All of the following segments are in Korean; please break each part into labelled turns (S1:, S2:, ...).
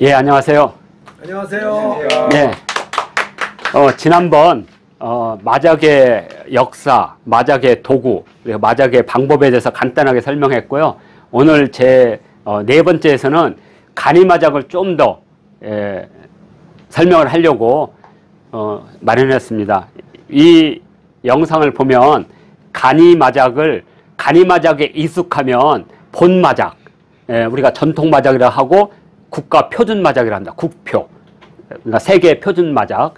S1: 예, 안녕하세요.
S2: 안녕하세요.
S1: 네. 지난번, 마작의 역사, 마작의 도구, 그리고 마작의 방법에 대해서 간단하게 설명했고요. 오늘 제, 네 번째에서는 간이마작을 좀 더, 설명을 하려고, 마련했습니다. 이 영상을 보면 간이마작에 익숙하면 본마작, 우리가 전통마작이라 하고 국가 표준마작이라 합니다. 국표. 그러니까 세계 표준마작.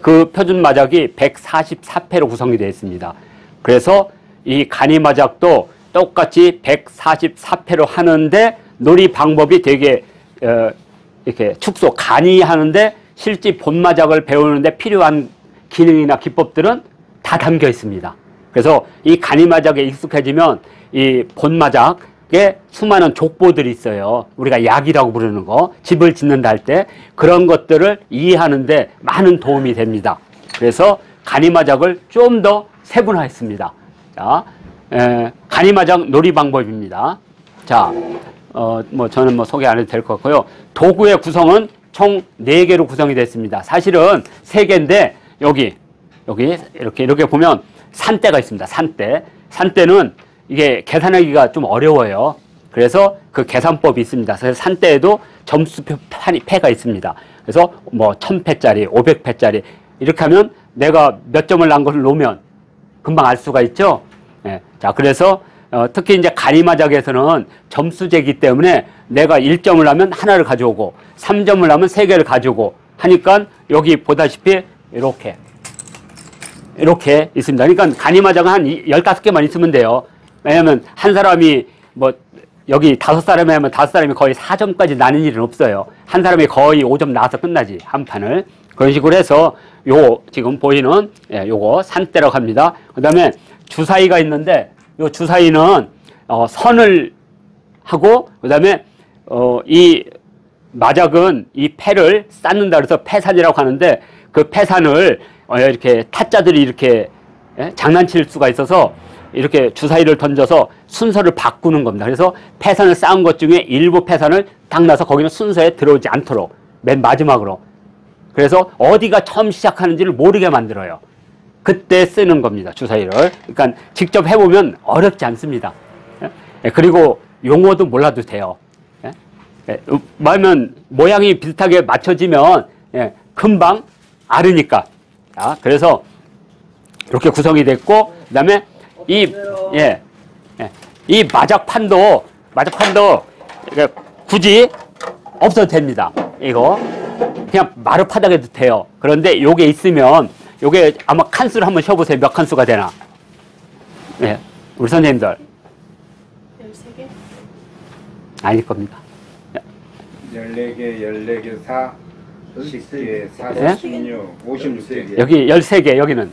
S1: 그 표준마작이 144패로 구성이 되어 있습니다. 그래서 이 간이마작도 똑같이 144패로 하는데 놀이 방법이 되게 이렇게 축소, 간이 하는데 실제 본마작을 배우는데 필요한 기능이나 기법들은 다 담겨 있습니다. 그래서 이 간이마작에 익숙해지면 이 본마작에 수많은 족보들이 있어요. 우리가 약이라고 부르는 거, 집을 짓는다 할 때 그런 것들을 이해하는데 많은 도움이 됩니다. 그래서 간이마작을 좀 더 세분화했습니다. 자, 간이마작 놀이 방법입니다. 자, 저는 소개 안 해도 될 것 같고요. 도구의 구성은 총 4개로 구성이 됐습니다. 사실은 3개인데 여기 이렇게 보면 산대가 있습니다. 산대는 이게 계산하기가 좀 어려워요. 그래서 그 계산법이 있습니다. 그래서 산대에도 점수패가 있습니다. 그래서 1000패짜리, 500패짜리 이렇게 하면 내가 몇 점을 난 것을 놓으면 금방 알 수가 있죠. 네. 자, 그래서 특히 이제 간이마작에서는 점수제이기 때문에 내가 1점을 하면 하나를 가져오고 3점을 하면 3개를 가져오고 하니까 여기 보다시피 이렇게 있습니다. 그러니까 간이마작은 한 15개만 있으면 돼요. 왜냐면 한 사람이 여기 5사람이 하면 5사람이 거의 4점까지 나는 일은 없어요. 한 사람이 거의 5점 나와서 끝나지, 한 판을. 그런 식으로 해서 지금 보이는 요거 산대라고 합니다. 그 다음에 주사위가 있는데 요 주사위는 선을 하고 그 다음에 이 마작은 이 패를 쌓는다 그래서 패산이라고 하는데 그 패산을 이렇게 타짜들이 이렇게 장난칠 수가 있어서 이렇게 주사위를 던져서 순서를 바꾸는 겁니다. 그래서 패산을 쌓은 것 중에 일부 패산을 딱 놔서 거기는 순서에 들어오지 않도록 맨 마지막으로. 그래서 어디가 처음 시작하는지를 모르게 만들어요. 그때 쓰는 겁니다. 주사위를. 그러니까 직접 해보면 어렵지 않습니다. 그리고 용어도 몰라도 돼요. 말하면 모양이 비슷하게 맞춰지면 금방 알으니까. 자, 그래서 이렇게 구성이 됐고 그다음에 이 마작판도 굳이 없어도 됩니다. 이거 그냥 마루바닥에도 돼요. 그런데 요게 있으면 요게 아마 칸수를 한번 쉬어보세요. 몇 칸수가 되나? 네, 우리 선생님들
S3: 13개?
S1: 아닐 겁니다.
S2: 14개, 4, 10개, 4, 16, 56개.
S1: 여기 13개, 여기는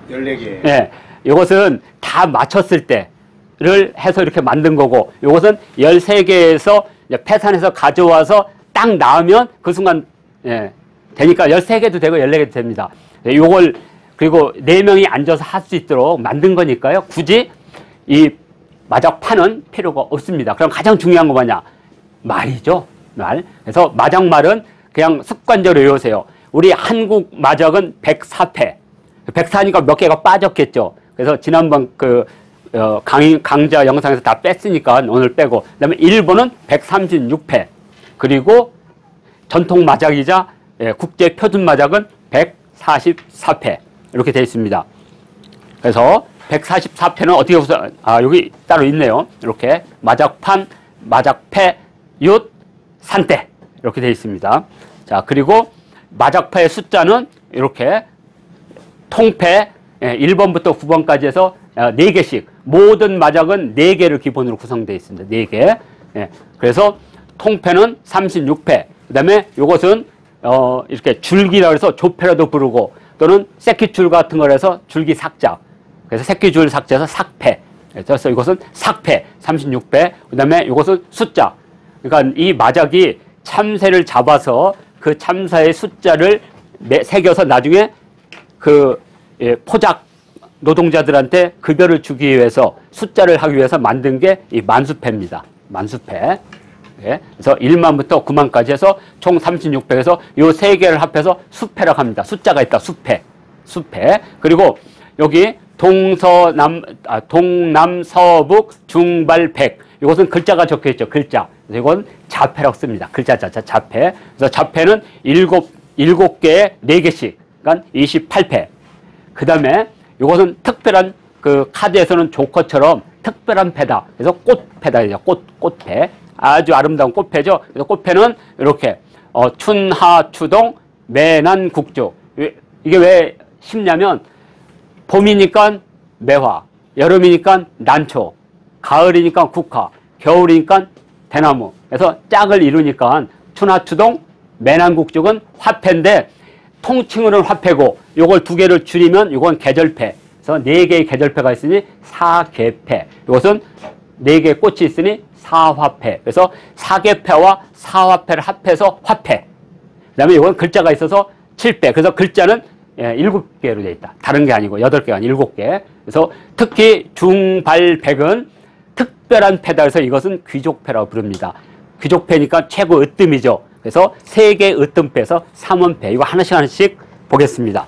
S2: 14개.
S1: 네, 이것은 다 맞췄을 때를 해서 이렇게 만든 거고, 이것은 13개에서 패산해서 가져와서 딱 나오면 그 순간, 되니까 13개도 되고 14개도 됩니다. 요걸, 그리고 4명이 앉아서 할 수 있도록 만든 거니까요. 굳이 이 마작판은 필요가 없습니다. 그럼 가장 중요한 거 뭐냐? 말이죠. 말. 그래서 마작말은 그냥 습관적으로 외우세요. 우리 한국 마작은 104패. 104니까 몇 개가 빠졌겠죠. 그래서 지난번 강좌 영상에서 다 뺐으니까 오늘 빼고. 그 다음에 일본은 136패. 그리고 전통 마작이자 국제 표준 마작은 144패. 이렇게 되어 있습니다. 그래서 144패는 어떻게 보세요? 여기 따로 있네요. 이렇게 마작판, 마작패, 윷, 산대. 이렇게 되어 있습니다. 자, 그리고 마작패의 숫자는 이렇게 통패 1번부터 9번까지 해서 4개씩. 모든 마작은 4개를 기본으로 구성되어 있습니다. 4개. 그래서 통패는 36패. 그 다음에 이것은 이렇게 줄기라고 해서 조패라도 부르고 또는 새끼줄 같은 걸 해서 줄기 삭작. 그래서 새끼줄 삭제해서 삭패. 그래서 이것은 삭패 36패. 그 다음에 이것은 숫자. 그러니까 이 마작이 참새를 잡아서 그 참새의 숫자를 새겨서 나중에 포작 노동자들한테 급여를 주기 위해서 숫자를 하기 위해서 만든 게 이 만수패입니다. 만수패. 예. 그래서 1만부터 9만까지 해서 총 36패에서 요 세 개를 합해서 수패라고 합니다. 숫자가 있다. 수패. 수패. 그리고 여기 동남, 서북, 중발, 백. 이것은 글자가 적혀 있죠. 글자. 그래서 이건 자패라고 씁니다. 글자 자체 자패. 그래서 자패는 7개에 4개씩. 그러니까 28패. 그 다음에 이것은 특별한 그 카드에서는 조커처럼 특별한 패다. 그래서 꽃패다. 꽃패. 아주 아름다운 꽃패죠. 그래서 꽃패는 이렇게 춘하 추동 매난 국주. 이게 왜 쉽냐면 봄이니까 매화, 여름이니까 난초, 가을이니까 국화, 겨울이니까 대나무. 그래서 짝을 이루니까 춘하 추동 매난 국죽은 화패인데 통칭으로는 화패고 요걸 2개를 줄이면 요건 계절패. 그래서 4개의 계절패가 있으니 사계패. 이것은 4개의 꽃이 있으니 사화패. 그래서 사계패와 사화패를 합해서 화패. 그 다음에 이건 글자가 있어서 7패. 그래서 글자는 7개로 되어 있다. 다른 게 아니고 8개가 아니고 7개. 그래서 특히 중발백은 특별한 패다. 그래서 이것은 귀족패라고 부릅니다. 귀족패니까 최고 으뜸이죠. 그래서 3개 으뜸 빼서 3원패. 이거 하나씩 보겠습니다.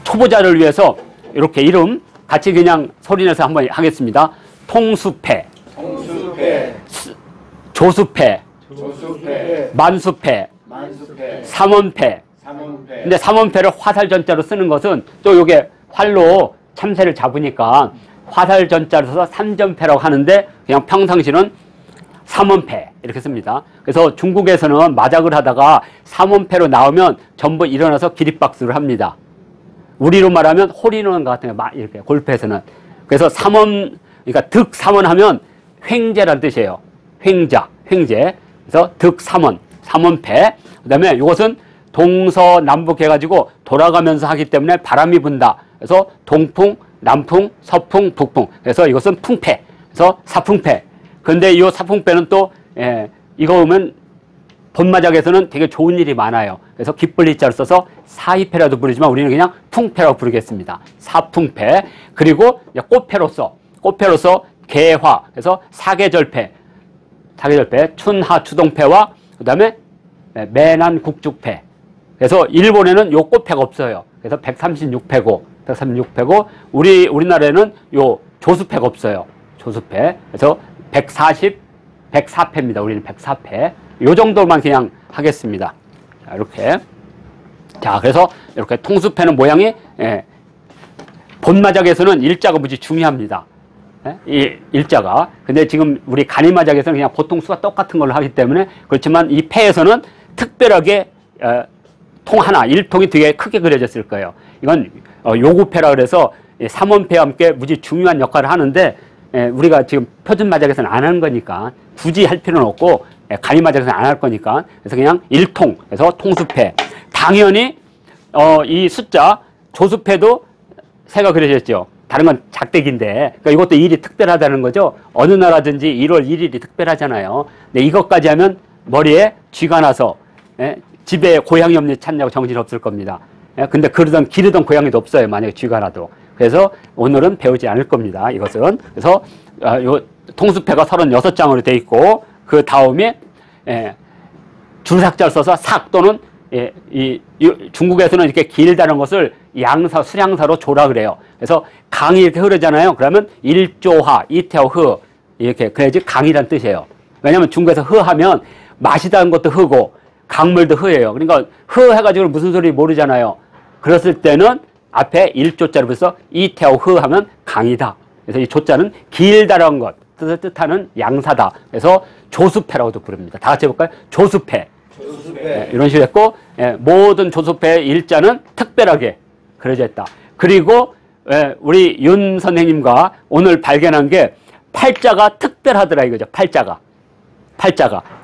S1: 초보자를 위해서 이렇게 이름 같이 그냥 소리내서 한번 하겠습니다. 통수패, 조수패, 만수패, 삼원패. 근데 삼원패를 화살전자로 쓰는 것은 또 요게 활로 참새를 잡으니까 화살전자로 써서 삼전패라고 하는데 그냥 평상시는 삼원패 이렇게 씁니다. 그래서 중국에서는 마작을 하다가 삼원패로 나오면 전부 일어나서 기립박수를 합니다. 우리로 말하면 홀인원 같은 거 이렇게 골프에서는. 그래서 삼원, 그러니까 득삼원 하면 횡재라는 뜻이에요. 횡자, 횡재. 그래서 득삼원, 삼원패. 그 다음에 이것은 동서남북 해가지고 돌아가면서 하기 때문에 바람이 분다. 그래서 동풍, 남풍, 서풍, 북풍. 그래서 이것은 풍패. 그래서 사풍패. 그런데 이 사풍패는 또, 이거 보면 본마작에서는 되게 좋은 일이 많아요. 그래서 기쁠 이자를 써서 사이패라도 부르지만 우리는 그냥 풍패라고 부르겠습니다. 사풍패. 그리고 꽃패로서 개화. 그래서 사계절패. 춘하 추동패와 그 다음에 매난 국죽패. 그래서 일본에는 요 꽃패가 없어요. 그래서 136패고 우리나라에는 요 조수패가 없어요. 조수패. 그래서 104패입니다. 우리는 104패. 요 정도만 그냥 하겠습니다. 자, 이렇게. 자, 그래서 이렇게 통수패는 모양이, 본마작에서는 일자가 무지 중요합니다. 이 일자가. 근데 지금 우리 간이마작에서는 그냥 보통 수가 똑같은 걸로 하기 때문에 그렇지만 이 패에서는 특별하게, 통 하나, 1통이 되게 크게 그려졌을 거예요. 이건 요구패라 그래서 삼원패와 함께 무지 중요한 역할을 하는데, 우리가 지금 표준마작에서는 안 하는 거니까 굳이 할 필요는 없고 간이마작에서는 안 할 거니까 그래서 그냥 1통, 그래서 통수패. 당연히 이 숫자 조수패도 새가 그려졌죠. 다른 건 작대기인데 그러니까 이것도 일이 특별하다는 거죠. 어느 나라든지 1월 1일이 특별하잖아요. 근데 이것까지 하면 머리에 쥐가 나서 집에 고양이 없는 찾냐고 정신없을 겁니다. 근데 기르던 고양이도 없어요. 만약에 쥐가 나도. 그래서 오늘은 배우지 않을 겁니다. 이것은. 그래서 요 통수패가 36장으로 돼 있고 그 다음에 줄삭자를 써서 삭 또는 중국에서는 이렇게 길다는 것을 양사, 수량사로 조라 그래요. 그래서 강이 이렇게 흐르잖아요. 그러면 일조하, 이태허, 이렇게 그래야지 강이란 뜻이에요. 왜냐하면 중국에서 흐하면 마시다는 것도 흐고 강물도 흐예요. 그러니까 흐 해가지고 무슨 소리 모르잖아요. 그랬을 때는 앞에 일조자를 붙여서 이태허 하면 강이다. 그래서 이 조자는 길다라는 것 뜻하는 양사다. 그래서 조수패라고도 부릅니다. 다 같이 해볼까요? 조수패. 이런 식으로 했고 모든 조수패의 일자는 특별하게 그려져 있다. 그리고 우리 윤 선생님과 오늘 발견한 게 팔자가 특별하더라 이거죠. 팔자가.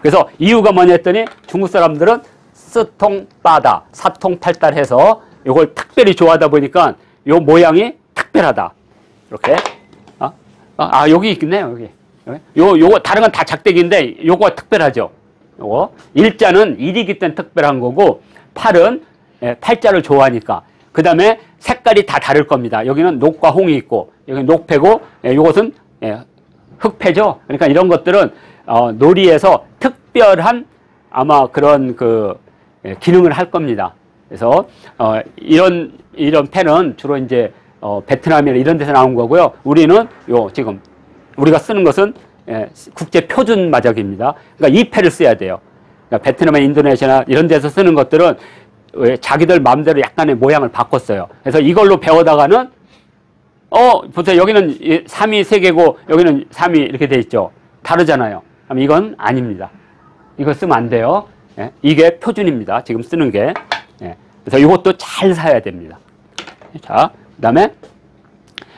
S1: 그래서 이유가 뭐냐 했더니 중국 사람들은 쓰통빠다, 사통팔달 해서 이걸 특별히 좋아하다 보니까 요 모양이 특별하다. 이렇게. 여기 있겠네요. 여기. 요거 다른 건 다 작대기인데 요거가 특별하죠. 요거 일자는 일이기 때문에 특별한 거고 팔은 팔자를 좋아하니까. 그 다음에 색깔이 다 다를 겁니다. 여기는 녹과 홍이 있고 여기는 녹패고 요것은 흑패죠. 그러니까 이런 것들은 놀이에서 특별한 아마 그런 기능을 할 겁니다. 그래서 이런 펜은 주로 이제 베트남이나 이런 데서 나온 거고요. 우리는 지금 우리가 쓰는 것은 국제 표준 마작입니다. 그러니까 이 펜을 써야 돼요. 그러니까 베트남이나 인도네시아나 이런 데서 쓰는 것들은 자기들 마음대로 약간의 모양을 바꿨어요. 그래서 이걸로 배우다가는 보세요. 여기는 3이 3개고 여기는 3이 이렇게 돼 있죠. 다르잖아요. 그럼 이건 아닙니다. 이거 쓰면 안 돼요. 이게 표준입니다. 지금 쓰는 게. 그래서 이것도 잘 사야 됩니다. 자, 그 다음에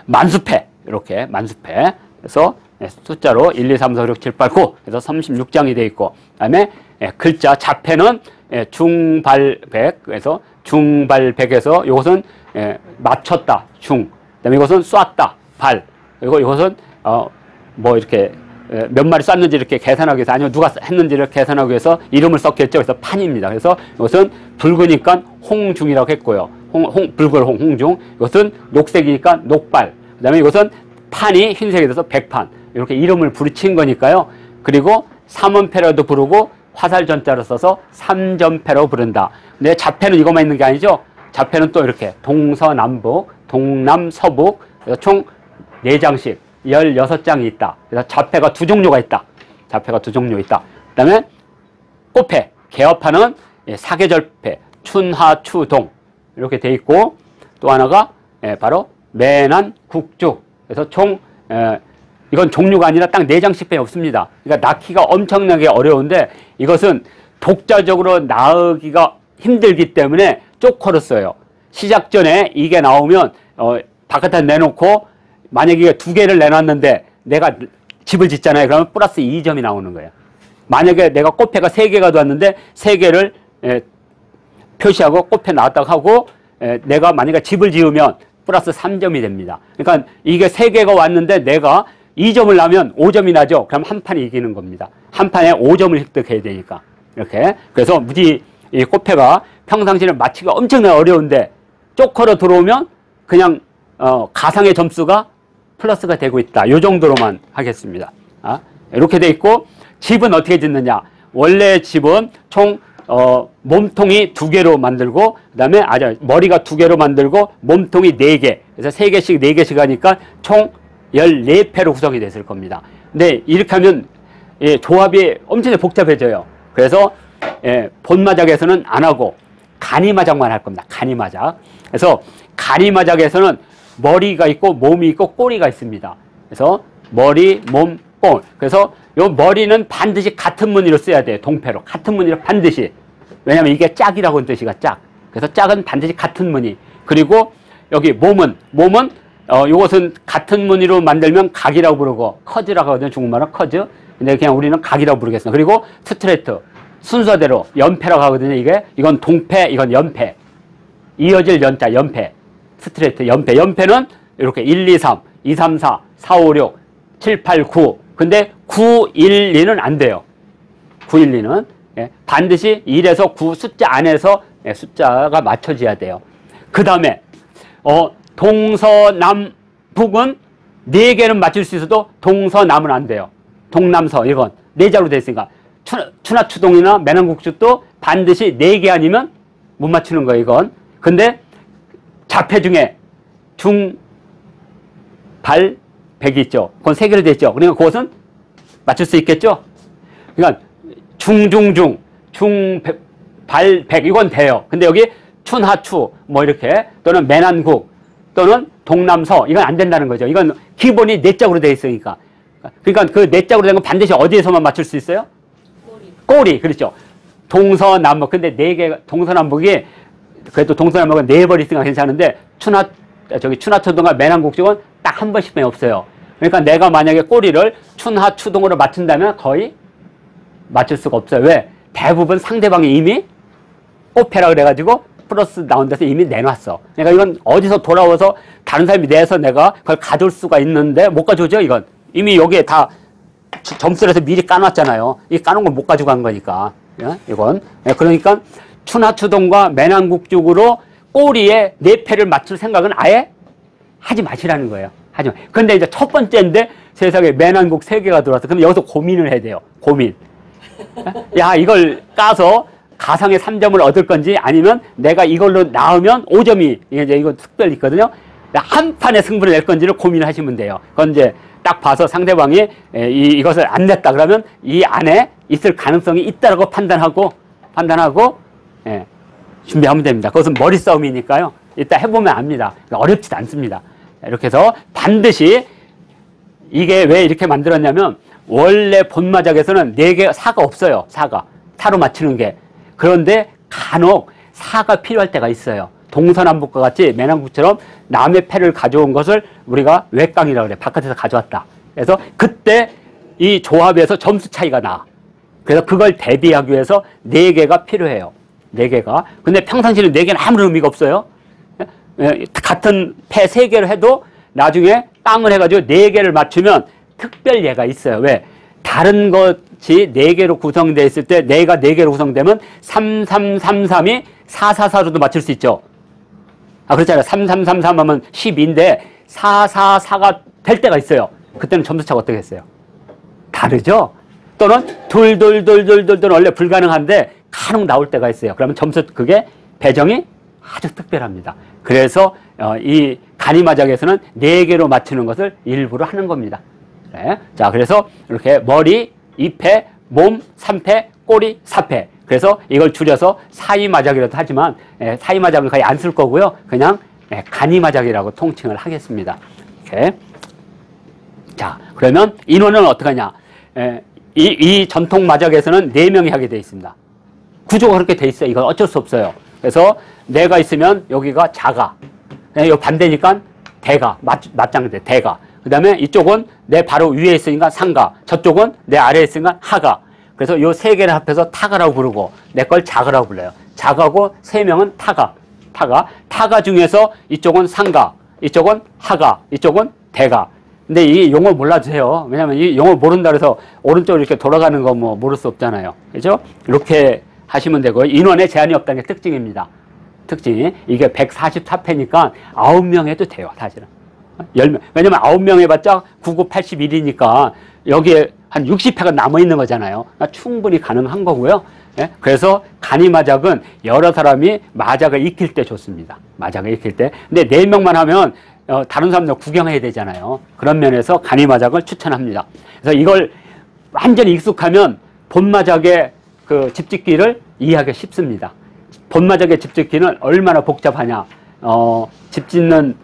S1: 만수패. 이렇게 만수패. 그래서 숫자로 1, 2, 3, 4, 5, 6, 7, 8, 9 그래서 36장이 돼 있고 그 다음에 글자 자패는 중발백 그래서 중발백에서 이것은 맞췄다 중 그 다음에 이것은 쐈다 발 그리고 이것은 뭐 이렇게 몇 마리 쐈는지 이렇게 계산하기 위해서 아니면 누가 했는지를 계산하기 위해서 이름을 썼겠죠. 그래서 판입니다. 그래서 이것은 붉으니까 홍중이라고 했고요. 붉은 홍중 이것은 녹색이니까 녹발 그 다음에 이것은 판이 흰색이 돼서 백판 이렇게 이름을 붙인 거니까요. 그리고 삼원패라도 부르고 화살전자로 써서 삼전패로 부른다. 근데 자패는 이것만 있는 게 아니죠. 자패는 또 이렇게 동서남북, 동남서북 그래서 총 4장씩 16장이 있다. 그래서 자패가 2종류가 있다. 자패가 2종류 있다. 그 다음에 꽃패, 개업파는 사계절패, 춘하추동 이렇게 돼 있고 또 하나가 바로 매난국주 그래서 총 이건 종류가 아니라 딱 4장씩밖에 없습니다. 그러니까 낳기가 엄청나게 어려운데 이것은 독자적으로 낳기가 힘들기 때문에 쪼커로 써요. 시작 전에 이게 나오면 바깥에 내놓고 만약에 이게 2개를 내놨는데 내가 집을 짓잖아요. 그러면 플러스 2점이 나오는 거예요. 만약에 내가 꽃패가 3개가 왔는데 3개를 표시하고 꽃패 나왔다고 하고 내가 만약에 집을 지으면 플러스 3점이 됩니다. 그러니까 이게 3개가 왔는데 내가 2점을 나면 5점이 나죠. 그럼 한 판이 이기는 겁니다. 한 판에 5점을 획득해야 되니까. 이렇게. 그래서 무지 이 꽃패가 평상시를 맞히기가 엄청나게 어려운데 쪼커로 들어오면 그냥 가상의 점수가 플러스가 되고 있다. 요 정도로만 하겠습니다. 이렇게 돼 있고 집은 어떻게 짓느냐. 원래 집은 총 몸통이 2개로 만들고 그다음에 머리가 2개로 만들고 몸통이 4개. 그래서 3개씩 4개씩 하니까 총 14패로 구성이 됐을 겁니다. 근데 이렇게 하면 조합이 엄청나게 복잡해져요. 그래서 본마작에서는 안 하고 간이마작만 할 겁니다. 간이마작. 그래서 간이마작에서는 머리가 있고 몸이 있고 꼬리가 있습니다. 그래서 머리, 몸, 꼴. 그래서 요 머리는 반드시 같은 무늬로 써야 돼요. 동패로. 같은 무늬로 반드시. 왜냐면 이게 짝이라고 하는 뜻이가 짝. 그래서 짝은 반드시 같은 무늬. 그리고 여기 몸은 요것은 같은 무늬로 만들면 각이라고 부르고 커즈라고 하거든요. 중국말은 커즈. 근데 그냥 우리는 각이라고 부르겠습니다. 그리고 스트레이트. 순서대로 연패라고 하거든요. 이건 동패, 이건 연패. 이어질 연자, 연패. 스트레이트, 연패. 연패는 이렇게 1, 2, 3, 2, 3, 4, 4, 5, 6, 7, 8, 9. 근데 9, 1, 2는 안 돼요. 9, 1, 2는. 반드시 1에서 9 숫자 안에서 숫자가 맞춰져야 돼요. 그 다음에, 동서남북은 4개는 맞출 수 있어도 동서남은 안 돼요. 동남서, 이건 4자로 되어 있으니까. 추나추동이나 매난국주도 반드시 4개 아니면 못 맞추는 거예요, 이건. 근데 자패 중에 중, 발, 백이 있죠. 그건 3개로 되어 있죠. 그러니까 그것은 맞출 수 있겠죠? 그러니까 중중중, 중, 발, 백 이건 돼요. 근데 여기 춘하추 뭐 이렇게 또는 매난국 또는 동남서 이건 안 된다는 거죠. 이건 기본이 4짝으로 되어 있으니까. 그러니까 그 4짝으로 된 건 반드시 어디에서만 맞출 수 있어요? 꼬리, 그렇죠. 동서남북. 근데 4개, 동서남북이, 그래도 동서남북은 4번 있으니까 괜찮은데, 추나추동과 매난국쪽은 딱 한 번씩밖에 없어요. 그러니까 내가 만약에 꼬리를 춘하추동으로 맞춘다면 거의 맞출 수가 없어요. 왜? 대부분 상대방이 이미 꽃패라 그래가지고 플러스 나온 데서 이미 내놨어. 그러니까 이건 어디서 돌아와서 다른 사람이 내서 내가 그걸 가져올 수가 있는데 못 가져오죠, 이건. 이미 여기에 다 점수를 해서 미리 까놨잖아요. 이 까놓은 걸 못 가지고 간 거니까. 이건. 그러니까 추나추동과 매난국죽으로 꼬리에 4패를 맞출 생각은 아예 하지 마시라는 거예요. 하지 마. 근데 이제 첫 번째인데 세상에 매난국 3개가 들어왔어. 그럼 여기서 고민을 해야 돼요. 고민. 야, 이걸 까서 가상의 3점을 얻을 건지 아니면 내가 이걸로 나오면 5점이 이제 이거 특별히 있거든요. 한 판의 승부를 낼 건지를 고민을 하시면 돼요. 그건 이제 딱 봐서 상대방이 이것을 안 냈다 그러면 이 안에 있을 가능성이 있다라고 판단하고 예, 준비하면 됩니다. 그것은 머리 싸움이니까요. 이따 해보면 압니다. 어렵지도 않습니다. 이렇게 해서 반드시 이게 왜 이렇게 만들었냐면 원래 본마작에서는 4개 사가 없어요. 사로 맞추는 게. 그런데 간혹 사가 필요할 때가 있어요. 동서남북과 같이 매난국처럼 남의 패를 가져온 것을 우리가 외깡이라고 그래. 바깥에서 가져왔다. 그래서 그때 이 조합에서 점수 차이가 나. 그래서 그걸 대비하기 위해서 4개가 필요해요. 4개가. 근데 평상시에는 4개는 아무런 의미가 없어요. 같은 패 3개를 해도 나중에 깡을 해가지고 4개를 맞추면 특별 예가 있어요. 왜? 다른 것이 4개로 구성되어 있을 때 내가 4개로 구성되면 3333이 444로도 맞출 수 있죠. 그렇잖아요. 3333 하면 12인데 444가 될 때가 있어요. 그때는 점수차가 어떻게 했어요? 다르죠? 또는 둘 원래 불가능한데 간혹 나올 때가 있어요. 그러면 점수 그게 배정이 아주 특별합니다. 그래서 이 간이마작에서는 4개로 맞추는 것을 일부러 하는 겁니다. 네. 자, 그래서 이렇게 머리 2패, 몸 3패, 꼬리 4패. 그래서 이걸 줄여서 사이마작이라도 하지만 사이마작을 거의 안 쓸 거고요. 그냥 간이마작이라고 통칭을 하겠습니다. 이렇게. 자, 그러면 인원은 어떻게 하냐? 이 전통 마작에서는 4명이 하게 되어 있습니다. 구조가 그렇게 되어 있어요. 이건 어쩔 수 없어요. 그래서 내가 있으면 여기가 자가. 이 반대니까 대가, 맞장대, 대가. 그 다음에 이쪽은 내 바로 위에 있으니까 상가. 저쪽은 내 아래에 있으니까 하가. 그래서 요 3개를 합해서 타가라고 부르고 내 걸 자가라고 불러요. 자가고 3명은 타가. 타가 중에서 이쪽은 상가, 이쪽은 하가, 이쪽은 대가. 근데 이 용어 몰라주세요. 왜냐면 이 용어 모른다 그래서 오른쪽으로 이렇게 돌아가는 거 뭐 모를 수 없잖아요. 그죠? 이렇게 하시면 되고 인원에 제한이 없다는 게 특징입니다. 특징이 이게 144패니까 9명 해도 돼요. 사실은 10명. 왜냐면 9명 해봤자 99, 81이니까 여기에 한 60패가 남아있는 거잖아요. 그러니까 충분히 가능한 거고요. 예? 그래서 간이마작은 여러 사람이 마작을 익힐 때 좋습니다. 마작을 익힐 때. 근데 4명만 하면 다른 사람들 구경해야 되잖아요. 그런 면에서 간이마작을 추천합니다. 그래서 이걸 완전히 익숙하면 본마작의 그 집짓기를 이해하기 쉽습니다. 본마작의 집짓기는 얼마나 복잡하냐. 집짓는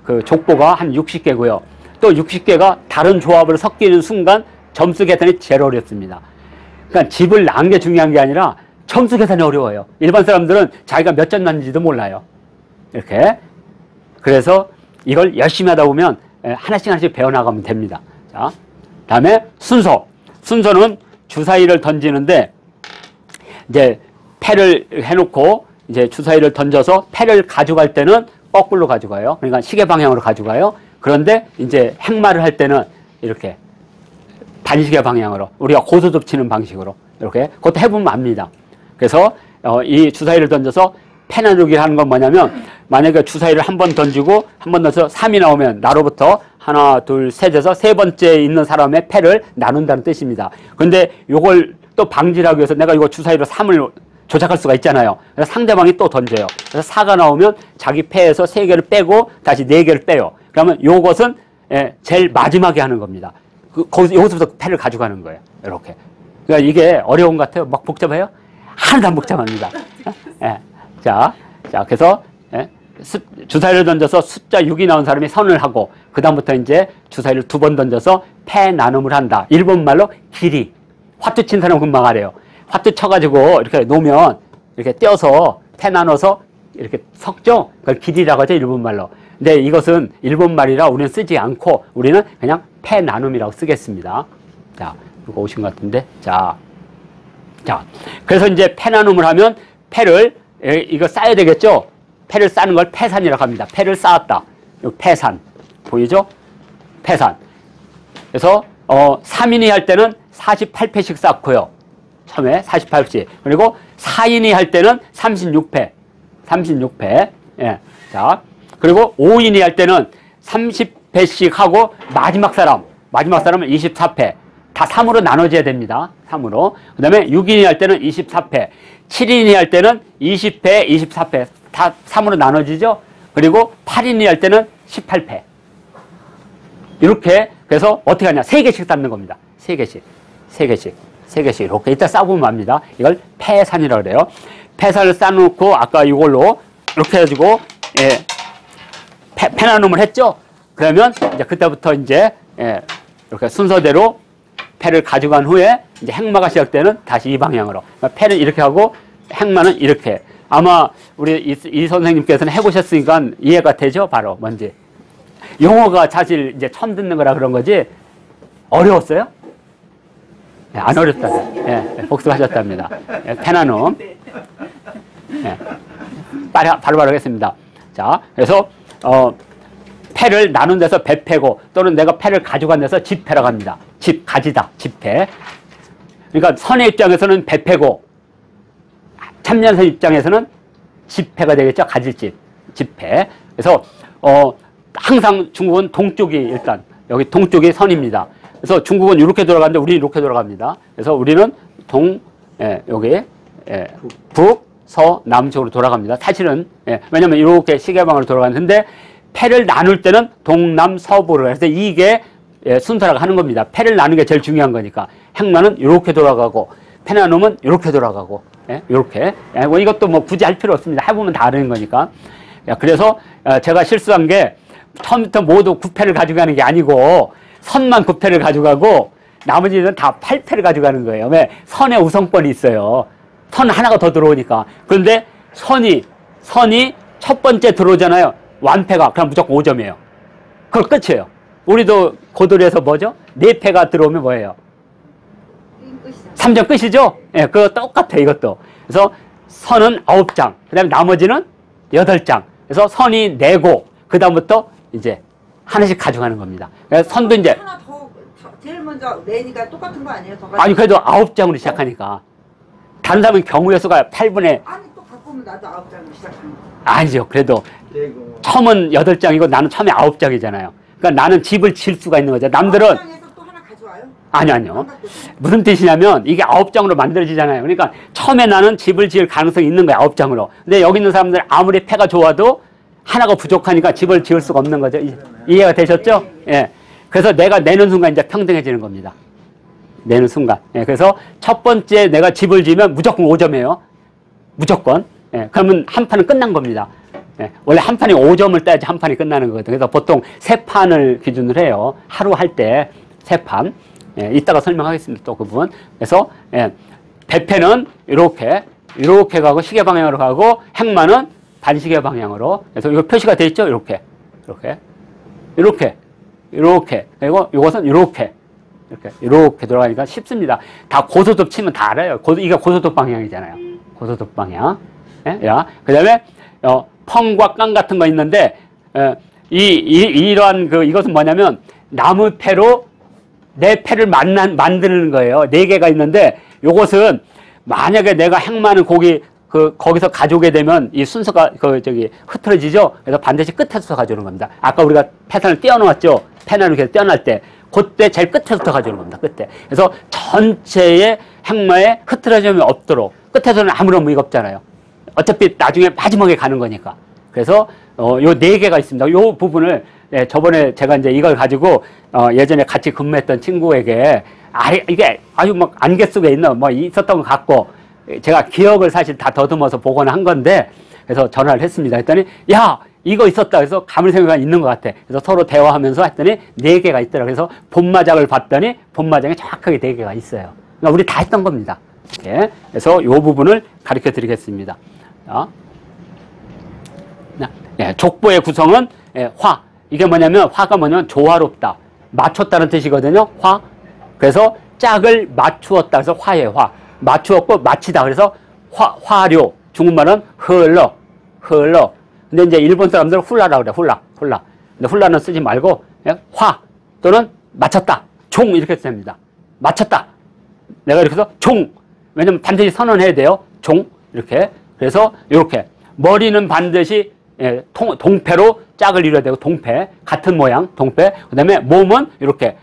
S1: 그 족보가 한 60개고요. 또 60개가 다른 조합을 섞이는 순간 점수 계산이 제일 어렵습니다. 그러니까 집을 낳은 게 중요한 게 아니라 점수 계산이 어려워요. 일반 사람들은 자기가 몇 점 났는지도 몰라요. 이렇게. 그래서 이걸 열심히 하다 보면 하나씩 배워나가면 됩니다. 자, 다음에 순서는 주사위를 던지는데 이제 패를 해놓고 이제 주사위를 던져서 패를 가져갈 때는 거꾸로 가져가요. 그러니까 시계 방향으로 가져가요. 그런데 이제 행마를 할 때는 이렇게 반시계 방향으로 우리가 고소득 치는 방식으로 이렇게 그것도 해보면 압니다. 그래서 이 주사위를 던져서 패 나누기를 하는 건 뭐냐면 만약에 주사위를 한 번 던지고 한 번 던져서 3이 나오면 나로부터 하나, 둘, 셋에서 3번째 있는 사람의 패를 나눈다는 뜻입니다. 그런데 요걸 또 방지를 하기 위해서 내가 이거 주사위로 3을 조작할 수가 있잖아요. 그래서 상대방이 또 던져요. 그래서 4가 나오면 자기 패에서 3개를 빼고 다시 4개를 빼요. 그러면 요것은 제일 마지막에 하는 겁니다. 여기서부터 패를 가져가는 거예요. 이렇게. 그러니까 이게 어려운 것 같아요. 막 복잡해요? 하나도 안 복잡합니다. 자, 그래서 주사위를 던져서 숫자 6이 나온 사람이 선을 하고 그 다음부터 이제 주사위를 2번 던져서 패 나눔을 한다. 일본말로 길이. 화투 친 사람은 금방 알아요. 화투 쳐가지고 이렇게 놓으면 이렇게 떼어서 패 나눠서 이렇게 섞죠. 그걸 길이라고 하죠. 일본말로. 근데 이것은 일본말이라 우리는 쓰지 않고 우리는 그냥 패 나눔이라고 쓰겠습니다. 자, 이거 오신 것 같은데. 자, 그래서 이제 패 나눔을 하면 패를 이거 쌓아야 되겠죠? 패를 쌓는 걸 패산이라고 합니다. 패를 쌓았다. 패산. 보이죠? 패산. 그래서 3인이 할 때는 48패씩 쌓고요. 처음에 48패씩. 그리고 4인이 할 때는 36패. 36패. 예. 자, 그리고 5인이 할 때는 30패씩 하고 마지막 사람 마지막 사람은 24패. 다 3으로 나눠져야 됩니다. 3으로. 그 다음에 6인이 할 때는 24패. 7인이 할 때는 20패, 24패. 다 3으로 나눠지죠? 그리고 8인이 할 때는 18패. 이렇게, 그래서 어떻게 하냐. 3개씩 쌓는 겁니다. 3개씩. 3개씩. 3개씩. 이렇게. 이따 싸보면 압니다. 이걸 패산이라고 그래요. 패산을 쌓아놓고, 아까 이걸로 이렇게 해가지고, 예, 패나눔을 했죠? 그러면, 이제 그때부터 이제, 예, 이렇게 순서대로 패를 가져간 후에, 이제 행마가 시작되는 다시 이 방향으로. 그러니까 패는 이렇게 하고, 행마는 이렇게. 아마 우리 이 선생님께서는 해보셨으니까 이해가 되죠? 바로 뭔지. 용어가 사실 이제 처음 듣는 거라 그런 거지 어려웠어요? 네, 안 어렵다. 예, 복습하셨답니다. 예, 패나눔. 예, 바로 하겠습니다. 자, 그래서 패를 나눈 데서 배패고 또는 내가 패를 가져간 데서 집패라고 합니다. 가지다, 집패. 그러니까 선의 입장에서는 배패고 참견선 입장에서는 집패가 되겠죠. 가질집, 집패. 그래서 항상 중국은 동쪽이 일단 여기 동쪽이 선입니다. 그래서 중국은 이렇게 돌아가는데 우리는 이렇게 돌아갑니다. 그래서 우리는 여기 북, 서, 남쪽으로 돌아갑니다. 사실은 왜냐하면 이렇게 시계방으로 돌아가는데 패를 나눌 때는 동남, 서부로 해서 이게 순서라고 하는 겁니다. 패를 나누는 게 제일 중요한 거니까. 행마는 이렇게 돌아가고 패나눔은 이렇게 돌아가고 이렇게. 이것도 뭐 굳이 할 필요 없습니다. 해보면 다 아는 거니까. 그래서 제가 실수한 게 처음부터 모두 9패를 가져가는 게 아니고 선만 9패를 가져가고 나머지는 다 8패를 가져가는 거예요. 왜? 선의 우선권이 있어요. 선 하나가 더 들어오니까. 그런데 선이 첫 번째 들어오잖아요. 완패가 그럼 무조건 5점이에요. 그걸 끝이에요. 우리도 고도리에서 뭐죠? 4패가 들어오면 뭐예요? 3점 끝이죠? 예, 그거 똑같아, 이것도. 그래서 선은 9장, 그 다음에 나머지는 8장. 그래서 선이 4고, 그 다음부터 이제 하나씩 가져가는 겁니다. 그래서 선도 이제.
S4: 하나 더, 제일 먼저 내니까 똑같은 거 아니에요? 더
S1: 아니, 그래도 9장으로 시작하니까. 다른 사람은 경우의 수가 8분의.
S4: 아니, 또 바꾸면 나도 9장으로 시작하는 거.
S1: 아니죠. 그래도. 처음은 8장이고 나는 처음에 9장이잖아요. 그러니까 나는 집을 지을 수가 있는 거죠. 남들은.
S4: 9장에서 또 하나 가져와요?
S1: 아니요. 무슨 뜻이냐면 이게 9장으로 만들어지잖아요. 그러니까 처음에 나는 집을 지을 가능성이 있는 거야. 9장으로. 근데 여기 있는 사람들 아무리 패가 좋아도 하나가 부족하니까 집을 지을 수가 없는 거죠. 이해가 되셨죠? 예. 그래서 내가 내는 순간 이제 평등해지는 겁니다. 내는 순간. 예. 그래서 첫 번째 내가 집을 지으면 무조건 5점이에요. 무조건. 예. 그러면 한 판은 끝난 겁니다. 예. 원래 한 판이 5점을 따야지 한 판이 끝나는 거거든요. 그래서 보통 3판을 기준으로 해요. 하루 할 때 3판. 예, 이따가 설명하겠습니다. 또 그 부분. 그래서 배패는 이렇게 가고 시계 방향으로 가고 행마는 반시계 방향으로. 그래서 이거 표시가 돼 있죠. 이렇게 그리고 이것은 이렇게 돌아가니까 쉽습니다. 다 고소톱 치면 다 알아요. 이게 고소톱 방향이잖아요. 고소톱 방향. 예? 그다음에 펑과 깡 같은 거 있는데 이러한 이것은 뭐냐면 나무 패로 내 패를 만드는 거예요. 4개가 있는데 요것은 만약에 내가 행마는 거기서 가져오게 되면 이 순서가 흐트러지죠. 그래서 반드시 끝에서 가져오는 겁니다. 아까 우리가 패산을 떼어놓았죠. 패나를 이렇게 떼어놓을 때 그때 제일 끝에서부터 가져오는 겁니다. 끝에. 그래서 전체의 행마에 흐트러짐이 없도록. 끝에서는 아무런 무의가 없잖아요. 어차피 나중에 마지막에 가는 거니까. 그래서 요 4개가 있습니다. 요 부분을 저번에 제가 이제 이걸 가지고 예전에 같이 근무했던 친구에게 이게 아주 막 안개 속에 있는 뭐 있었던 것 같고 제가 기억을 사실 다 더듬어서 보거나 한 건데 그래서 전화를 했습니다. 했더니 야 이거 있었다. 그래서 가물생각이 있는 것 같아. 그래서 서로 대화하면서 했더니 4개가 있더라. 그래서 본마장을 봤더니 본마장에 정확하게 4개가 있어요. 그러니까 우리 다 했던 겁니다. 이렇게. 그래서 이 부분을 가르쳐 드리겠습니다. 족보의 구성은 화. 이게 뭐냐면 화가 뭐냐면 조화롭다. 맞췄다는 뜻이거든요. 화. 그래서 짝을 맞추었다. 그래서 화의 화. 맞추었고 마치다. 그래서 화료. 중국말은 흘러. 근데 이제 일본 사람들은 훌라라고 그래. 훌라. 근데 훌라는 쓰지 말고 화 또는 맞췄다. 종 이렇게 씁니다. 맞췄다. 내가 이렇게 해서 종. 왜냐면 반드시 선언해야 돼요. 종. 이렇게. 그래서 이렇게. 머리는 반드시 동패로 짝을 이뤄야 되고 동패. 같은 모양 동패. 그 다음에 몸은 이렇게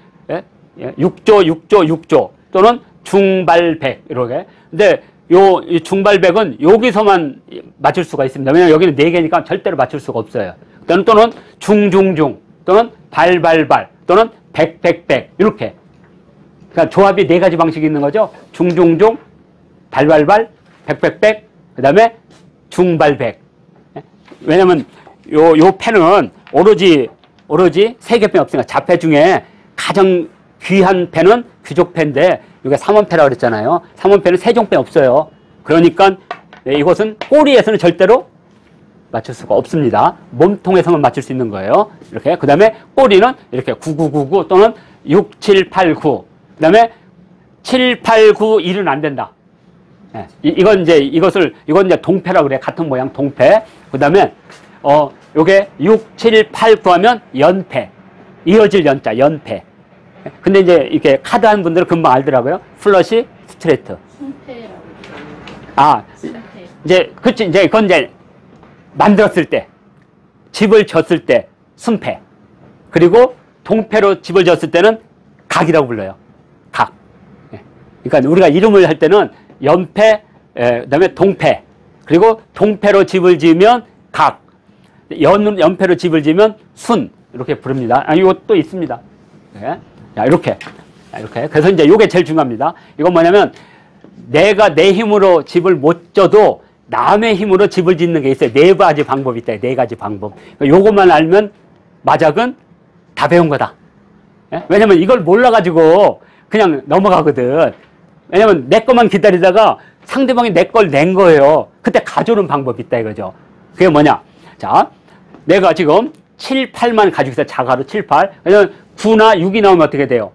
S1: 육조, 육조, 육조 또는 중발백 이렇게. 근데 이 중발백은 여기서만 맞출 수가 있습니다. 왜냐하면 여기는 4개니까 절대로 맞출 수가 없어요. 또는 중중중 또는 발발발 또는 백백백 이렇게. 그러니까 조합이 4가지 방식이 있는 거죠. 중중중, 발발발, 백백백, 그 다음에 중발백. 왜냐면 요 펜은 오로지 3개 펜 없으니까 자패 중에 가장 귀한 펜은 귀족펜인데 이게 3원패라고 그랬잖아요. 3원패는 세종펜 없어요. 그러니까 이것은 꼬리에서는 절대로 맞출 수가 없습니다. 몸통에서만 맞출 수 있는 거예요. 이렇게. 그 다음에 꼬리는 이렇게 9999 또는 6789. 그 다음에 7891은 안 된다. 이건 이제 동패라고 그래. 같은 모양 동패. 그 다음에, 요게 6789 하면 연패. 이어질 연자, 연패. 근데 이제 이렇게 카드 한 분들은 금방 알더라고요. 플러시, 스트레이트.
S3: 순패라고. 순패.
S1: 그치. 이제 그건 이제 만들었을 때, 집을 졌을 때, 순패. 그리고 동패로 집을 졌을 때는 각이라고 불러요. 각. 그러니까 우리가 이름을 할 때는 연패, 그 다음에 동패. 그리고 동패로 집을 지으면 각. 연패로 집을 지으면 순. 이렇게 부릅니다. 이것도 있습니다. 자, 이렇게. 그래서 이제 이게 제일 중요합니다. 이건 뭐냐면, 내가 내 힘으로 집을 못 져도 남의 힘으로 집을 짓는 게 있어요. 4가지 방법이 있다. 4가지 방법. 요것만 알면 마작은 다 배운 거다. 왜냐면 이걸 몰라가지고 그냥 넘어가거든. 왜냐면 내 것만 기다리다가 상대방이 내 걸 낸 거예요. 그때 가져오는 방법이 있다 이거죠. 그게 뭐냐. 자, 내가 지금 7, 8만 가지고 있어. 자가로 7, 8. 그러면 9나 6이 나오면 어떻게 돼요?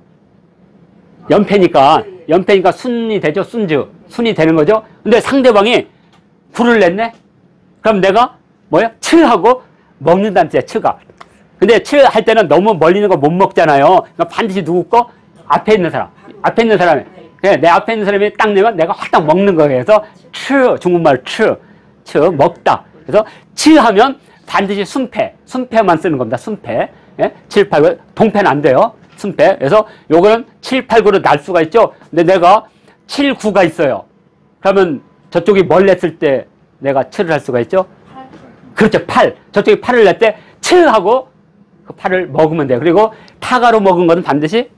S1: 연패니까 순이 되죠. 순이 되는 거죠. 근데 상대방이 9를 냈네? 그럼 내가 뭐야? 츠하고 먹는다는 뜻이야. 츠가. 근데 츠 할 때는 너무 멀리 있는 거 못 먹잖아요. 그러니까 반드시 누구 거? 앞에 있는 사람이. 내 앞에 있는 사람이 딱 내면 내가 확딱 먹는 거예요. 그래서 츠, 중국말 츠 먹다. 그래서 츠 하면 반드시 순패만 쓰는 겁니다. 순패. 7, 8, 9. 동패는 안 돼요. 순패. 그래서 요거는 7, 8, 9로 날 수가 있죠. 근데 내가 7, 9가 있어요. 그러면 저쪽이 뭘 냈을 때 내가 7을 할 수가 있죠?
S3: 8.
S1: 그렇죠. 8. 저쪽이 8을 낼 때 7하고 그 8을 먹으면 돼요. 그리고 타가로 먹은 거는 반드시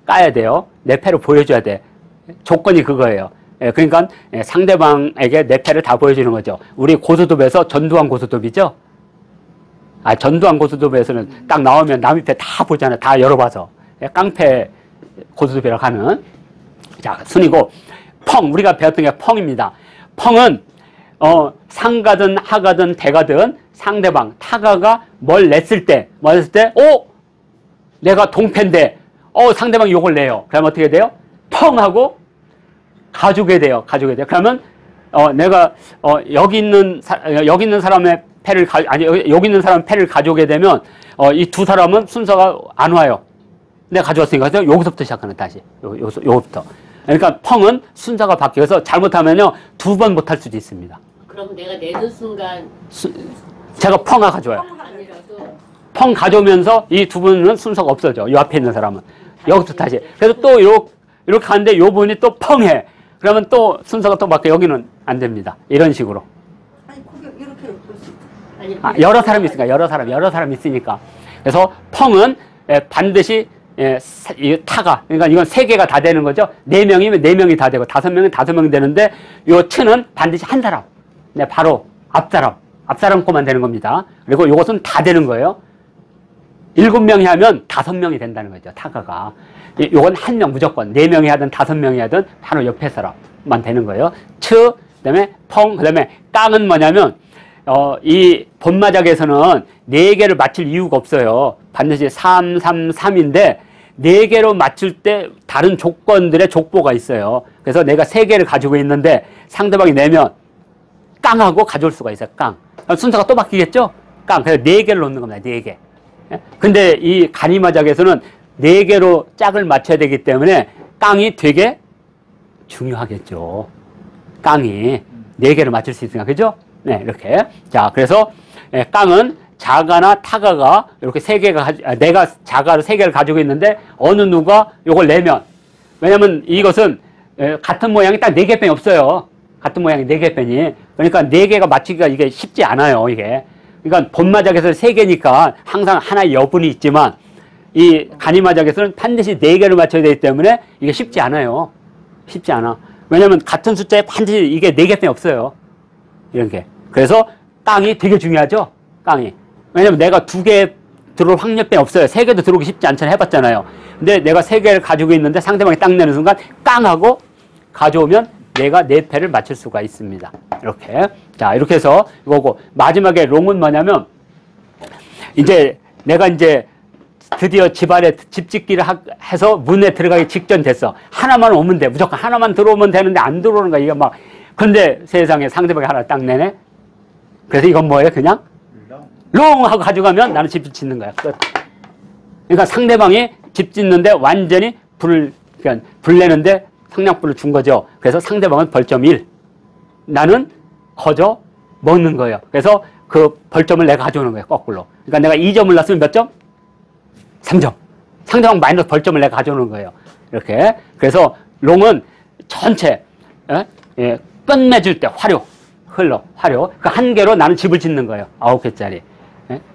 S1: 까야 돼요. 내 패로 보여줘야 돼. 조건이 그거예요. 그러니까 상대방에게 내 패를 다 보여주는 거죠. 우리 고수톱에서 전두환 고수톱이죠? 전두환 고수톱에서는 딱 나오면 남의 패 다 보잖아요. 다 열어봐서. 깡패 고수톱이라고 하는. 자, 순이고. 펑. 우리가 배웠던 게 펑입니다. 펑은, 상가든 하가든 대가든 상대방, 타가가 뭘 냈을 때, 내가 동패인데, 상대방이 요걸 내요. 그러면 어떻게 돼요? 펑하고 가져오게 돼요. 그러면, 내가, 여기 있는 사람의 패를, 여기 있는 사람 패를 가져오게 되면, 이 두 사람은 순서가 안 와요. 내가 가져왔으니까. 그래서 여기서부터 시작하는, 다시. 요거부터. 그러니까 펑은 순서가 바뀌어서 잘못하면요, 2번 못할 수도 있습니다.
S3: 그럼 내가 내는 순간
S1: 제가 펑아 가져와요.
S3: 아니라도
S1: 펑 가져오면서 이 두 분은 순서가 없어져. 이 앞에 있는 사람은. 여기서 다시. 그래서 또 이렇게 하는데 요 분이 또 펑해. 그러면 또 순서가 또 바뀌어. 여기는 안 됩니다. 이런 식으로.
S4: 아니 그게 이렇게 볼 수 있다.
S3: 아니
S1: 여러 사람이 있으니까. 여러 사람이 있으니까. 그래서 펑은 반드시 이 타가. 그러니까 이건 3개가 다 되는 거죠. 4명이면 4명이 다 되고 5명이면 5명이 되는데 요 츠는 반드시 한 사람. 바로 앞사람 거만 되는 겁니다. 그리고 요것은 다 되는 거예요. 7명이 하면 5명이 된다는 거죠. 타가가. 요건 1명 무조건. 4명이 하든 5명이 하든 바로 옆에 사람만 되는 거예요. 츠, 그 다음에 펑, 그 다음에 깡은 뭐냐면, 이 본마작에서는 4개를 맞출 이유가 없어요. 반드시 3, 3, 3인데, 4개로 맞출 때 다른 조건들의 족보가 있어요. 그래서 내가 3개를 가지고 있는데, 상대방이 내면, 깡하고 가져올 수가 있어요. 깡. 그럼 순서가 또 바뀌겠죠? 깡. 그래서 4개를 놓는 겁니다. 4개. 근데 이 가니마작에서는 4개로 짝을 맞춰야 되기 때문에 깡이 되게 중요하겠죠. 깡이 4개를 맞출 수 있으니까. 그죠? 네, 이렇게. 자, 그래서 깡은 자가나 타가가 이렇게 세 개가 내가 자가를 세 개를 가지고 있는데 어느 누가 요걸 내면, 왜냐면 이것은 같은 모양이 딱 네 개 뺀이 없어요. 같은 모양이 네 개 뺀이. 그러니까 네 개가 맞추기가 이게 쉽지 않아요, 이게. 그러니까 본마작에서 세 개니까 항상 하나의 여분이 있지만 이 간이마작에서는 반드시 네 개를 맞춰야 되기 때문에 이게 쉽지 않아요. 쉽지 않아. 왜냐면 같은 숫자에 반드시 이게 네 개 뺀이 없어요. 이런 게. 그래서 깡이 되게 중요하죠, 깡이. 왜냐면 내가 두 개 들어올 확률이 없어요. 세 개도 들어오기 쉽지 않잖아요. 해봤잖아요. 근데 내가 세 개를 가지고 있는데 상대방이 딱 내는 순간 깡하고 가져오면 내가 네 패를 맞출 수가 있습니다. 이렇게. 자, 이렇게 해서 이거고, 마지막에 롱은 뭐냐면, 이제 내가 이제 드디어 집안에 집 짓기를 해서 문에 들어가기 직전 됐어. 하나만 오면 돼. 무조건 하나만 들어오면 되는데 안 들어오는 거야. 이게 막. 근데 세상에 상대방이 하나 딱 내네. 그래서 이건 뭐예요? 그냥 롱 하고 가져가면 나는 집 짓는 거야. 끝. 그러니까 상대방이 집 짓는데 완전히 그러니까 불 내는데 상냥불을 준 거죠. 그래서 상대방은 벌점 1. 나는 거저 먹는 거예요. 그래서 그 벌점을 내가 가져오는 거예요. 거꾸로. 그러니까 내가 2점을 놨으면 몇 점? 3점. 상대방 마이너스 벌점을 내가 가져오는 거예요. 이렇게. 그래서 롱은 전체 끝맺을 때 화료. 그 한 개로 나는 집을 짓는 거예요. 9개짜리.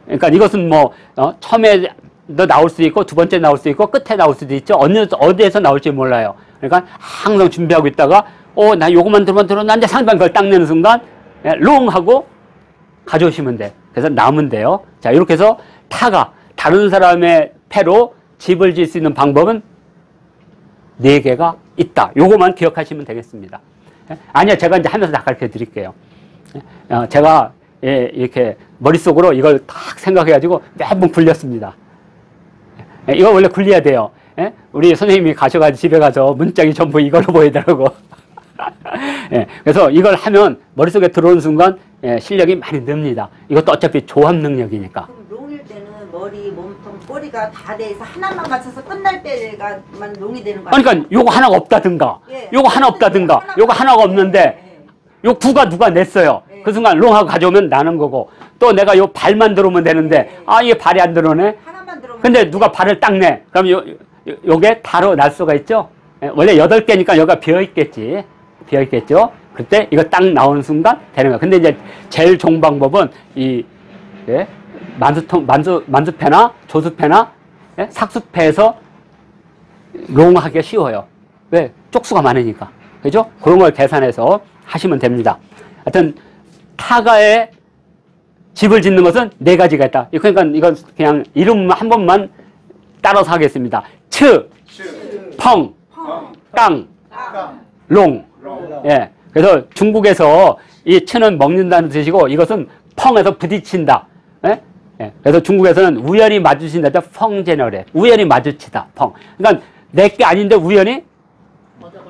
S1: 그러니까 이것은 뭐 처음에 나올 수도 있고 두 번째 나올 수도 있고 끝에 나올 수도 있죠. 어디에서 나올지 몰라요. 그러니까 항상 준비하고 있다가 나 요거만 들어놨는데 상대방 그걸 딱 내는 순간 롱 하고 가져오시면 돼. 그래서 남으면 돼요. 자, 이렇게 해서 타가 다른 사람의 패로 집을 지을 수 있는 방법은 4개가 있다. 요거만 기억하시면 되겠습니다. 아니요, 제가 이제 하면서 다 가르쳐 드릴게요. 제가 이렇게 머릿속으로 이걸 딱 생각해가지고 몇 번 굴렸습니다. 이거 원래 굴려야 돼요. 우리 선생님이 가셔가지고 집에 가서 문짝이 전부 이걸로 보이더라고. 그래서 이걸 하면 머릿속에 들어오는 순간 실력이 많이 늡니다. 이것도 어차피 조합 능력이니까.
S4: 그럼 롱일 때는 머리, 몸통, 꼬리가 다 돼서 하나만 맞춰서 끝날 때가만 롱이 되는 거 아니에요?
S1: 그러니까 요거 하나가 없다든가, 요거 하나 없다든가, 요거 하나가 없는데 요 구가 누가 냈어요. 그 순간 롱하고 가져오면 나는 거고, 또 내가 요 발만 들어오면 되는데 이게 발이 안 들어오네.
S4: 하나만 들어오면
S1: 근데 누가 발을 딱 내. 그럼 요게 다로 날 수가 있죠. 원래 8개니까 여기가 비어있겠지. 비어있겠죠. 그때 이거 딱 나오는 순간 되는 거야. 근데 이제 제일 좋은 방법은 만수패나 조수패나 삭수패에서 롱하기가 쉬워요. 왜? 쪽수가 많으니까. 그죠? 그런 걸 계산해서 하시면 됩니다. 하여튼 타가에 집을 짓는 것은 4가지가 있다. 그러니까 이건 그냥 이름 한 번만 따라서 하겠습니다. 츠, 펑, 깡, 롱. 예. 그래서 중국에서 이 츠는 먹는다는 뜻이고 이것은 펑에서 부딪힌다. 예? 예. 그래서 중국에서는 우연히 마주친다. 펑제너래. 우연히 마주치다. 펑. 그러니까 내게 아닌데 우연히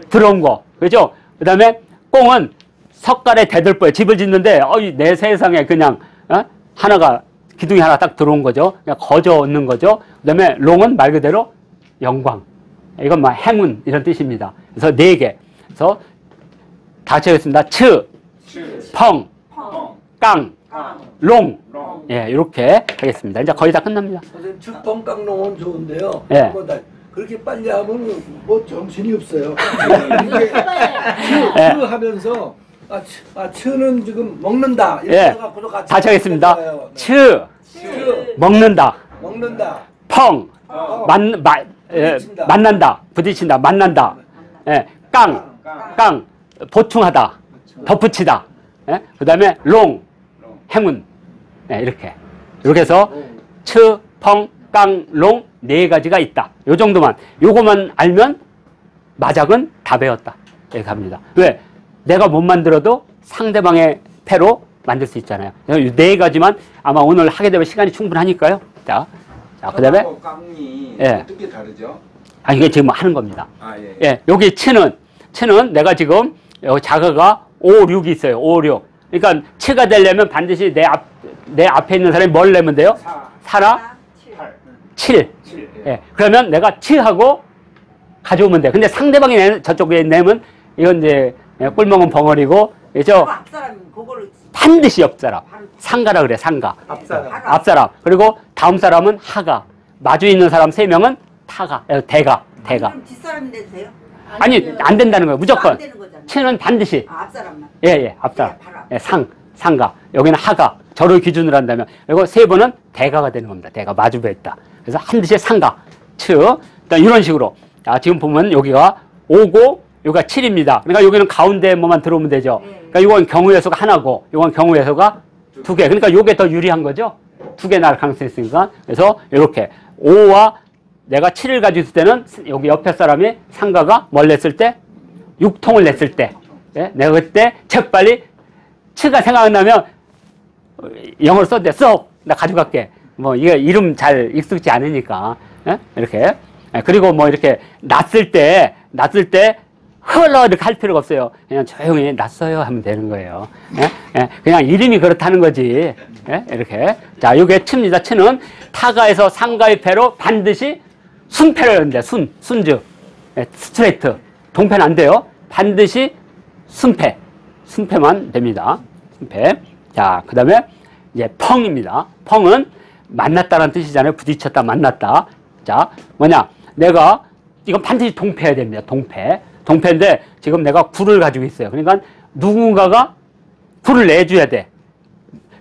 S1: 들어온 거. 그죠? 그 다음에 꽁은 석가래 대들보에 집을 짓는데 내 세상에 그냥 하나가 기둥이 하나 딱 들어온 거죠. 그냥 거저 얻는 거죠. 그 다음에 롱은 말 그대로 영광. 이건 막 행운 이런 뜻입니다. 그래서 4개. 그래서 다시 하겠습니다. 츠, 펑, 깡, 롱. 예, 이렇게 하겠습니다. 이제 거의 다 끝납니다.
S5: 선생님 측펑깡롱은 좋은데요.
S1: 예.
S5: 그렇게 빨리 하면 뭐 정신이 없어요.
S1: 예.
S5: 하면서 츠는 지금 먹는다. 이렇게
S1: 예.
S5: 해갖고도 같이
S1: 다시 하겠습니다.
S5: 했어요. 네.
S1: 츠, 먹는다.
S5: 먹는다.
S1: 펑, 만난다. 부딪힌다. 만난다. 예. 깡, 보충하다. 덧붙이다. 예? 그 다음에 롱, 행운. 예, 이렇게 해서 츠, 펑, 깡, 롱 4가지가 있다. 요 정도만. 요거만 알면 마작은 다 배웠다. 이렇게 합니다. 왜? 내가 못 만들어도 상대방의 패로 만들 수 있잖아요. 이 4가지만 아마 오늘 하게 되면 시간이 충분하니까요. 자, 그 다음에
S2: 깡이
S1: 예.
S2: 어떻게 다르죠?
S1: 이게 지금 하는 겁니다.
S2: 예.
S1: 예, 여기 치는 내가 지금 여기 자가가 5, 6이 있어요. 5, 6. 그러니까 치가 되려면 반드시 내 앞에 있는 사람이 뭘 내면 돼요? 4라 7. 예. 그러면 내가 치하고 가져오면 돼. 근데 상대방이 저쪽에 내면 이건 이제 꿀먹은 벙어리고, 그죠?
S4: 앞사람이 그거를
S1: 반드시 옆 사람. 상가라 그래, 상가. 앞 사람. 그리고 다음 사람은 하가. 마주 있는 사람 3명은 타가. 대가.
S4: 그럼 뒷사람이 돼도 돼요?
S1: 아니, 안 된다는 거예요. 무조건.
S4: 안 되는 거잖아요.
S1: 치는 반드시.
S4: 앞사람만.
S1: 예, 앞 사람.
S4: 예, 바로 앞.
S1: 예, 상가. 여기는 하가. 저를 기준으로 한다면. 그리고 3번은 대가가 되는 겁니다. 대가. 마주배 있다. 그래서 한듯이 상가. 이런 식으로. 자, 지금 보면 여기가 5고, 여기가 7입니다. 그러니까 여기는 가운데 뭐만 들어오면 되죠. 그러니까 이건 경우의 수가 하나고, 이건 경우의 수가 2개. 그러니까 이게 더 유리한 거죠. 2개 나올 가능성이 있으니까. 그래서 이렇게 5와 내가 7을 가지고 있을 때는 여기 옆에 사람이 상가가 뭘 냈을 때? 6통을 냈을 때. 예? 내가 그때 재빨리 치가 생각나면 영어로 써도 돼. 나 가져갈게. 뭐 이게 이름 잘 익숙지 않으니까. 예? 이렇게. 예, 그리고 뭐 이렇게 났을 때 흘러 이렇게 할 필요가 없어요. 그냥 조용히 났어요 하면 되는 거예요. 예? 예, 그냥 이름이 그렇다는 거지. 예? 이렇게. 자, 이게 치입니다. 치는 타가에서 상가의 패로 반드시 순패를 하는데, 순주. 예, 스트레이트. 동패는 안 돼요. 반드시 순패만 됩니다. 순패. 자, 그 다음에 이제 펑입니다. 펑은 만났다는 뜻이잖아요. 부딪혔다, 만났다. 자, 뭐냐. 내가, 이건 반드시 동패해야 됩니다. 동패인데, 지금 내가 굴을 가지고 있어요. 그러니까 누군가가 굴을 내줘야 돼.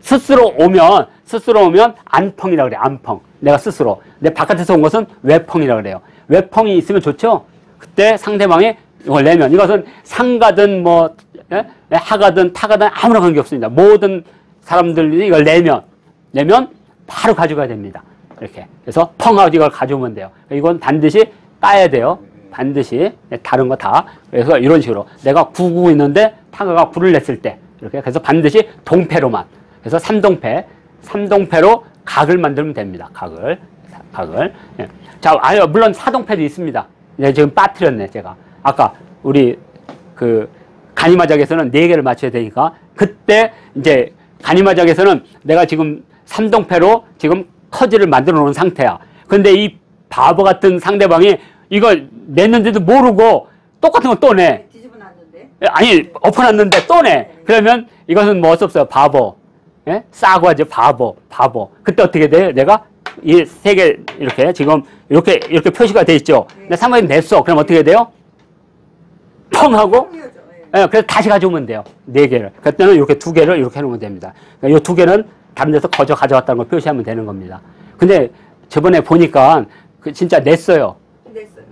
S1: 스스로 오면 안펑이라고 그래요. 안펑. 내가 스스로. 근데 바깥에서 온 것은 외펑이라고 그래요. 외펑이 있으면 좋죠? 그때 상대방이 이걸 내면, 이것은 상가든 뭐, 예? 하가든 타가든 아무나 관계없습니다. 모든 사람들이 이걸 내면 바로 가져가야 됩니다. 이렇게. 그래서 펑하고 이걸 가져오면 돼요. 이건 반드시 까야 돼요. 반드시. 다른 거 다. 그래서 이런 식으로. 내가 구고 있는데 타가가 구를 냈을 때. 이렇게. 그래서 반드시 동패로만. 그래서 삼동패로 각을 만들면 됩니다. 각을. 예. 자, 물론 사동패도 있습니다. 네, 지금 빠뜨렸네, 제가. 아까 우리 가니마작에서는 4개를 맞춰야 되니까 그때 이제 가니마작에서는 내가 지금 삼동패로 지금 커즈를 만들어 놓은 상태야. 근데 이 바보 같은 상대방이 이걸 냈는데도 모르고 똑같은 거 또 내.
S4: 뒤집어 놨는데.
S1: 아니, 엎어놨는데 또 내. 그러면 이것은 뭐 할 수 없어요. 바보. 예? 싸고 하죠. 바보. 그때 어떻게 돼요? 내가 이 3개 이렇게 지금 이렇게 표시가 돼 있죠. 근데 상대방이 냈어. 그럼 어떻게 돼요? 펑 하고. 예, 그래서 다시 가져오면 돼요. 4개를. 그때는 이렇게 2개를 이렇게 해놓으면 됩니다. 그러니까 이 2개는 다른 데서 가져왔다는 걸 표시하면 되는 겁니다. 근데 저번에 보니까 진짜 냈어요.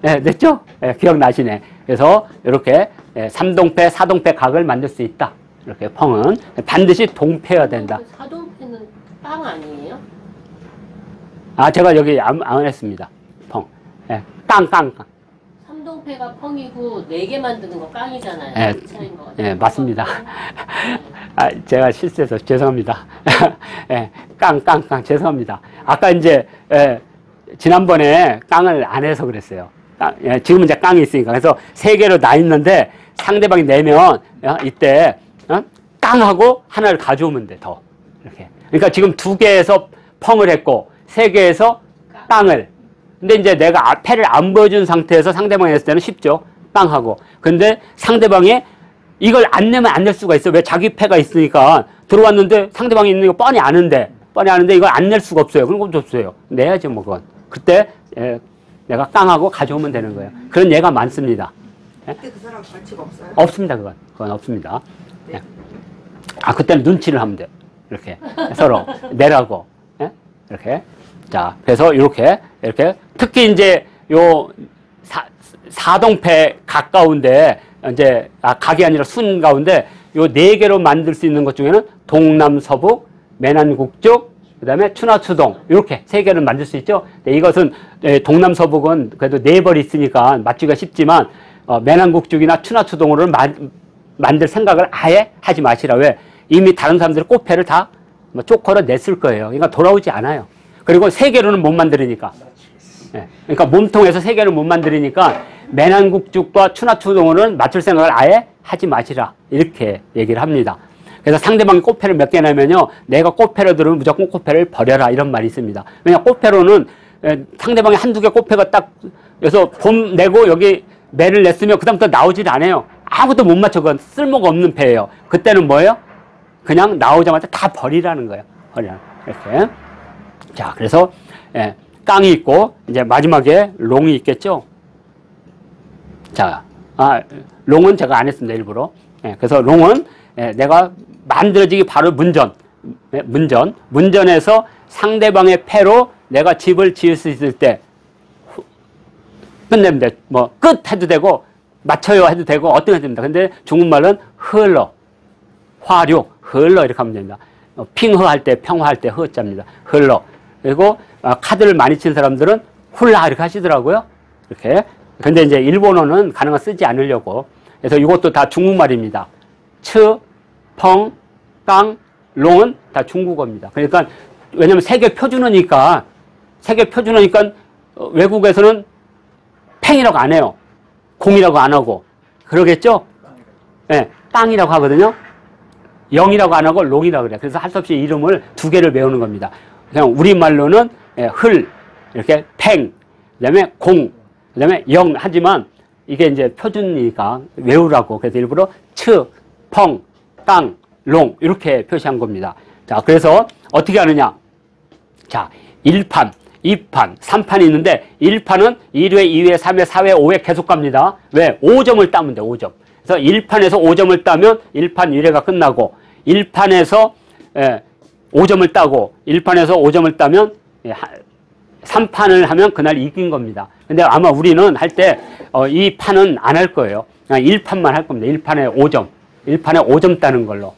S1: 네, 냈죠? 네, 기억나시네. 그래서 이렇게 3동패, 4동패 각을 만들 수 있다. 이렇게 펑은 반드시 동패여야 된다.
S3: 사동패는 빵 아니에요?
S1: 아, 제가 여기 안 했습니다. 펑. 네, 깡.
S3: 삼동패가 펑이고 4개 만드는 거 깡이잖아요.
S1: 네,
S3: 차이인 것 같아요.
S1: 네, 맞습니다. 아, 제가 실수해서 죄송합니다. 예, 깡. 죄송합니다. 아까 이제, 지난번에 깡을 안 해서 그랬어요. 지금은 이제 깡이 있으니까. 그래서 3개로 나 있는데 상대방이 내면, 이때, 깡하고 하나를 가져오면 돼, 더. 이렇게. 그러니까 지금 2개에서 펑을 했고, 3개에서 깡을. 근데 이제 내가 패를 안 보여준 상태에서 상대방이 했을 때는 쉽죠. 깡하고. 근데 상대방이 이걸 안 내면 안 낼 수가 있어. 왜? 자기 패가 있으니까 들어왔는데 상대방이 있는 거 뻔히 아는데 이걸 안 낼 수가 없어요. 그럼 줬어요. 내야지 뭐 그건. 그때 내가 깡하고 가져오면 되는 거예요. 그런 예가 많습니다.
S4: 그때 그 사람 벌칙 없어요?
S1: 없습니다. 그건 없습니다. 예. 아, 그때는 눈치를 하면 돼요. 이렇게 서로 내라고. 예? 이렇게. 자, 그래서 이렇게 특히 이제 요 사동패 가까운데 이제 각이 아니라 순 가운데 요 4개로 만들 수 있는 것 중에는 동남 서북, 매난국쪽, 그다음에 추나추동 이렇게 3개를 만들 수 있죠. 이것은 동남 서북은 그래도 4벌이 있으니까 맞추기가 쉽지만 매난국쪽이나 추나추동으로는 만들 생각을 아예 하지 마시라. 왜? 이미 다른 사람들이 꽃패를 다 쪼커로 냈을 거예요. 그러니까 돌아오지 않아요. 그리고 3개로는 못 만들으니까. 예. 그러니까 몸통에서 3개를 못 만들으니까 매난국죽과 추나추동으로는 맞출 생각을 아예 하지 마시라. 이렇게 얘기를 합니다. 그래서 상대방이 꽃패를 몇 개 내면요. 내가 꽃패로 들으면 무조건 꽃패를 버려라. 이런 말이 있습니다. 왜냐 꽃패로는 상대방이 1-2개 꽃패가 딱 그래서 봄 내고 여기 매를 냈으면 그 다음부터 나오질 않아요. 아무것도 못 맞춰. 그건 쓸모가 없는 패예요. 그때는 뭐예요? 그냥 나오자마자 다 버리라는 거예요. 버리라. 이렇게. 자, 그래서, 예, 깡이 있고, 이제 마지막에 롱이 있겠죠? 자, 롱은 제가 안 했습니다, 일부러. 예, 그래서 롱은, 예, 내가 만들어지기 바로 문전에서 상대방의 패로 내가 집을 지을 수 있을 때, 끝냅니다. 뭐, 끝 해도 되고, 맞춰요 해도 되고, 어떤 해도 됩니다. 근데 중국말은 흘러, 화류, 흘러 이렇게 하면 됩니다. 핑허 할 때, 평화할 때 허자입니다. 흘러. 그리고 카드를 많이 친 사람들은 훌라 이렇게 하시더라고요. 이렇게. 근데 이제 일본어는 가능한 쓰지 않으려고. 그래서 이것도 다 중국말입니다. 츠, 펑, 깡, 롱은 다 중국어입니다. 그러니까 왜냐면 세계 표준어니까 외국에서는 팽이라고 안 해요. 공이라고 안 하고. 그러겠죠? 예, 네, 깡이라고 하거든요. 0이라고 안 하고 롱이라고 그래요. 그래서 할 수 없이 이름을 두 개를 외우는 겁니다. 그냥 우리말로는 흘, 이렇게 팽, 그 다음에 공, 그 다음에 0 하지만 이게 이제 표준이니까 외우라고. 그래서 일부러 츠, 펑, 깡, 롱 이렇게 표시한 겁니다. 자, 그래서 어떻게 하느냐. 자, 1판, 2판, 3판이 있는데 1판은 1회, 2회, 3회, 4회, 5회 계속 갑니다. 왜? 5점을 따면 돼, 5점. 그래서 1판에서 5점을 따면 1판 1회가 끝나고 1판에서 5점을 따고 1판에서 5점을 따면 3판을 하면 그날 이긴 겁니다. 근데 아마 우리는 할 때 이 판은 안 할 거예요. 그냥 1판만 할 겁니다. 1판에 5점. 1판에 5점 따는 걸로.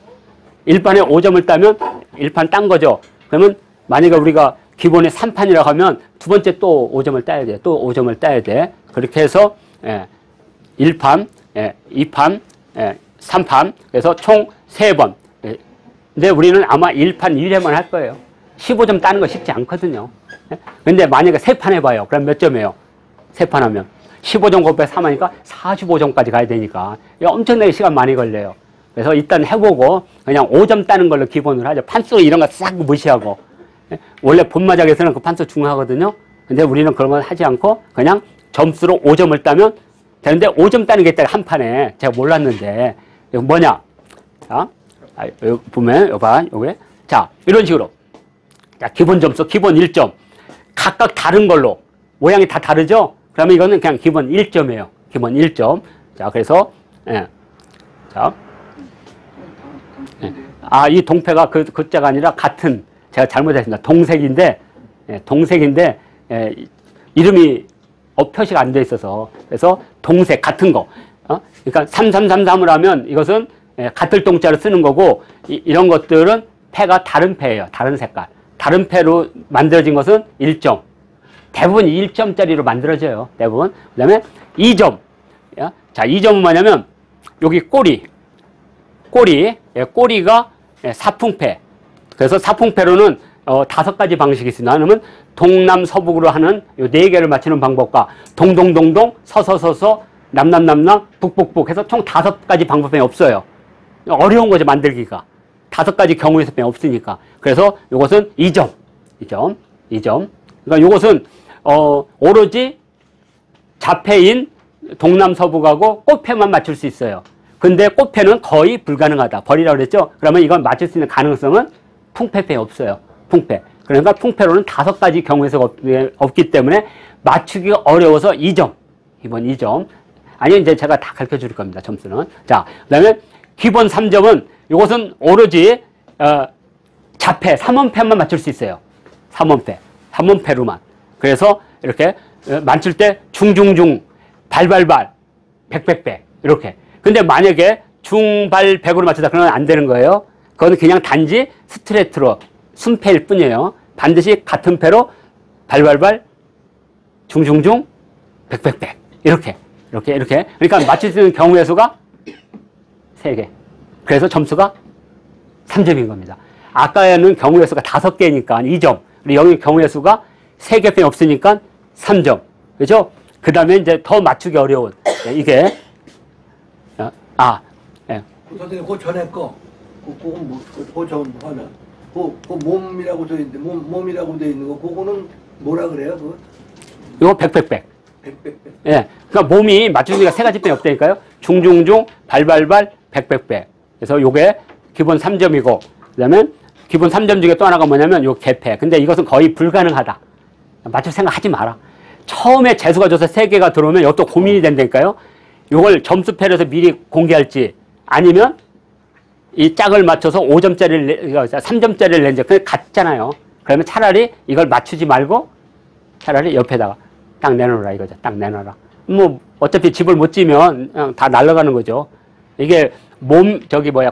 S1: 1판에 5점을 따면 1판 딴 거죠. 그러면 만약에 우리가 기본에 3판이라고 하면 두 번째 또 5점을 따야 돼. 또 5점을 따야 돼. 그렇게 해서 1판, 2판, 3판. 그래서 총 3번. 근데 우리는 아마 1판 1회만 할 거예요. 15점 따는 거 쉽지 않거든요. 근데 만약에 3판 해봐요. 그럼 몇 점이에요? 3판 하면. 15점 곱해 3 하니까 45점까지 가야 되니까. 엄청나게 시간 많이 걸려요. 그래서 일단 해보고 그냥 5점 따는 걸로 기본으로 하죠. 판수 이런 거 싹 무시하고. 원래 본마작에서는 그 판수 중요하거든요. 근데 우리는 그런 건 하지 않고 그냥 점수로 5점을 따면 되는데 5점 따는 게 있다 한 판에. 제가 몰랐는데. 이거 뭐냐? 자, 여기 보면, 요게. 자, 이런 식으로. 자, 기본 점수, 기본 1점. 각각 다른 걸로. 모양이 다 다르죠? 그러면 이거는 그냥 기본 1점이에요. 기본 1점. 자, 그래서, 예. 자. 예. 이 동패가 그 자가 아니라 같은, 제가 잘못했습니다. 동색인데, 이름이 표시가 안 돼 있어서. 그래서 동색, 같은 거. 그러니까 3333을 하면 이것은 같을 동자를 쓰는 거고, 이런 것들은 패가 다른 패예요. 다른 색깔. 다른 패로 만들어진 것은 1점. 대부분 1점짜리로 만들어져요. 대부분. 그 다음에 2점. 자, 2점은 뭐냐면, 여기 꼬리가 사풍패. 그래서 사풍패로는 5가지 방식이 있습니다. 하나는 동남서북으로 하는 요 4개를 맞추는 방법과 동동동동, 서서서서, 남남남남, 북북북 해서 총 5가지 방법이 없어요. 어려운 거죠, 만들기가. 5가지 경우의 수법이 없으니까. 그래서 이것은 2점. 그러니까 이것은 오로지 자패인 동남서북하고 꽃패만 맞출 수 있어요. 근데 꽃패는 거의 불가능하다. 버리라고 그랬죠? 그러면 이건 맞출 수 있는 가능성은 풍패패 없어요. 풍패. 그러니까 풍패로는 5가지 경우의 수가 없기 때문에 맞추기가 어려워서 2점. 기본 2점. 아니, 이제 제가 다 가르쳐 줄 겁니다. 점수는. 자, 그 다음에 기본 3점은 이것은 오로지 자패, 3원패만 맞출 수 있어요. 3원패로만. 그래서 이렇게 맞출 때 중중중, 발발발, 백백백 이렇게. 근데 만약에 중발백으로 맞추다 그러면 안 되는 거예요. 그건 그냥 단지 스트레이트로 순패일 뿐이에요. 반드시 같은 패로 발발발, 중중중, 백백백 이렇게. 그러니까 맞출 수 있는 경우의 수가 3개. 그래서 점수가 3점인 겁니다. 아까는 경우의 수가 5개니까 2점. 그리고 여기 경우의 수가 3개뿐이 없으니까 3점. 그죠? 그 다음에 이제 더 맞추기 어려운, 이게,
S5: 선생님, 그 전에 거, 그건 뭐, 그 전 하나. 그 몸이라고 돼 있는데, 몸이라고 돼 있는 거, 그거는 뭐라 그래요, 그거?
S1: 이거 백백백.
S5: 백백백.
S1: 예. 그러니까 몸이 맞추기가 3가지뿐이 없다니까요. 중중중, 발발발, 백백백. 그래서 요게 기본 3점이고, 그 다음에 기본 3점 중에 또 하나가 뭐냐면 요 개폐. 근데 이것은 거의 불가능하다. 맞출 생각 하지 마라. 처음에 재수가 줘서 3개가 들어오면 이것도 고민이 된다니까요. 요걸 점수표를 해서 미리 공개할지 아니면 이 짝을 맞춰서 5점짜리를, 3점짜리를 낸지, 그게 같잖아요. 그러면 차라리 이걸 맞추지 말고 차라리 옆에다가 딱 내놓으라 이거죠. 딱 내놔라. 뭐, 어차피 집을 못 지면 그냥 다 날아가는 거죠. 이게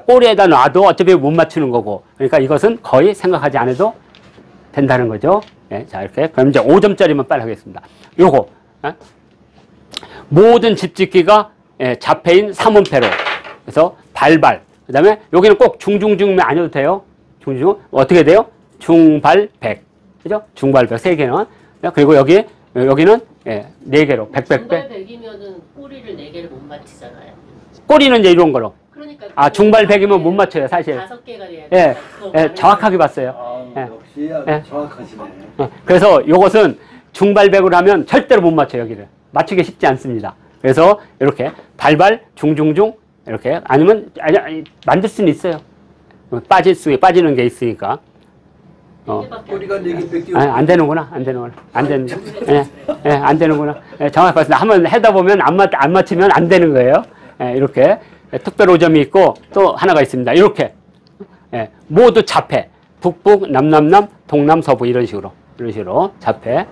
S1: 꼬리에다 놔도 어차피 못 맞추는 거고. 그러니까 이것은 거의 생각하지 않아도 된다는 거죠. 예, 자, 이렇게. 그럼 이제 5점짜리만 빨리 하겠습니다. 요거. 모든 집짓기가 자폐인 3음패로. 그래서 발발. 그 다음에 여기는 꼭 중중중면 아니어도 돼요. 중중. 어떻게 돼요? 중발백. 그죠? 중발백 3개는. 그리고 여기는 4개로.
S3: 중발 100이면은 꼬리를 4개를 못 맞히잖아요.
S1: 꼬리는 이제 이런 거로.
S3: 그러니까
S1: 중발 100이면 못 맞춰요, 사실.
S3: 5개가 돼야
S1: 예, 정확하게 봤어요.
S5: 아,
S1: 예.
S5: 역시
S1: 예.
S5: 정확하시네.
S1: 그래서 이것은 중발백으로 하면 절대로 못 맞춰요, 여기를. 맞추기 쉽지 않습니다. 그래서 이렇게 발발, 중중중, 이렇게. 아니면, 만들 수는 있어요. 빠지는 게 있으니까.
S5: 꼬리가 4개밖에
S1: 안 되는구나, 안 되는구나. 안 되는, 안 되는구나. 정확히 봤습니다. 한번 해다 보면 안 맞추면 안 되는 거예요. 이렇게. 특별 5점이 있고 또 하나가 있습니다. 이렇게. 모두 자폐. 북북, 남남남, 동남서부 이런 식으로 자폐.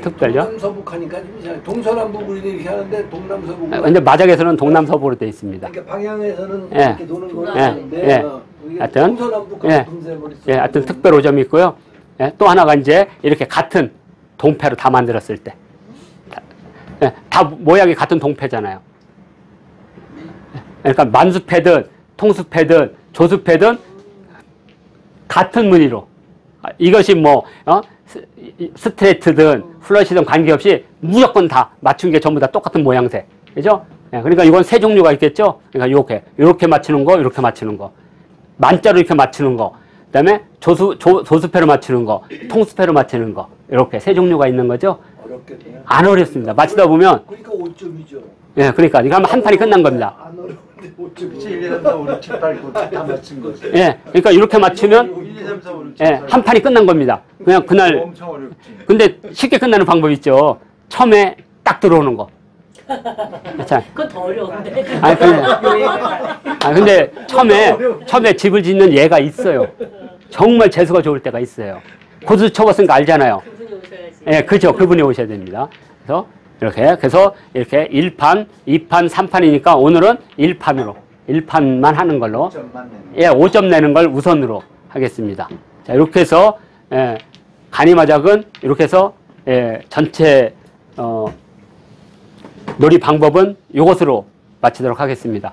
S1: 특별요.
S5: 동남서북 하니까 좀 이상해. 동서남북 우리는 이렇게 하는데 동남서북.
S1: 근데 마작에서는 동남서부로 되어 있습니다.
S5: 그러니까 방향에서는
S1: 예.
S5: 이렇게 도는 거
S3: 예.
S5: 같은데
S1: 하여튼
S5: 동서남북
S1: 예. 하여튼 특별 5점이 있고요. 또 하나가 이제 이렇게 같은 동패로 다 만들었을 때. 다 모양이 같은 동패잖아요. 그러니까 만수패든 통수패든 조수패든 같은 무늬로. 이것이 뭐 스트레이트든 플러시든 관계없이 무조건 다 맞춘 게 전부 다 똑같은 모양새. 그죠? 그러니까 이건 3 종류가 있겠죠? 그러니까 요렇게 맞추는 거, 요렇게 맞추는 거. 만자로 이렇게 맞추는 거. 그 다음에 조수패로 맞추는 거, 통수패로 맞추는 거. 이렇게 3 종류가 있는 거죠?
S5: 어렵겠네요.
S1: 안 어렵습니다. 맞추다 보면,
S5: 그러니까 5점이죠.
S1: 그러니까 이거 하면 한 판이 끝난 겁니다.
S5: 안 어려운데 5점이죠.
S2: 1, 2, 3, 4, 5, 6, 7, 8, 9 다 맞춘 거지.
S1: 그러니까 이렇게 맞추면,
S2: 1, 2, 3, 4, 5, 6, 7, 8,
S1: 한 판이 끝난 겁니다. 그냥 그날,
S2: 엄청 어렵지.
S1: 근데 쉽게 끝나는 방법이 있죠. 처음에 딱 들어오는 거. 자,
S3: 그건 더 어려운데.
S1: 근데 처음에 집을 짓는 예가 있어요. 정말 재수가 좋을 때가 있어요. 고수 쳐봤으니까 알잖아요.
S3: 그분이 오셔야지.
S1: 그죠. 그분이 오셔야 됩니다. 그래서 이렇게 1판, 2판, 3판이니까 오늘은 1판만 하는 걸로. 5점 내는 걸 우선으로 하겠습니다. 자, 이렇게 해서, 간이마작은 이렇게 해서, 전체, 놀이 방법은 이것으로 마치도록 하겠습니다.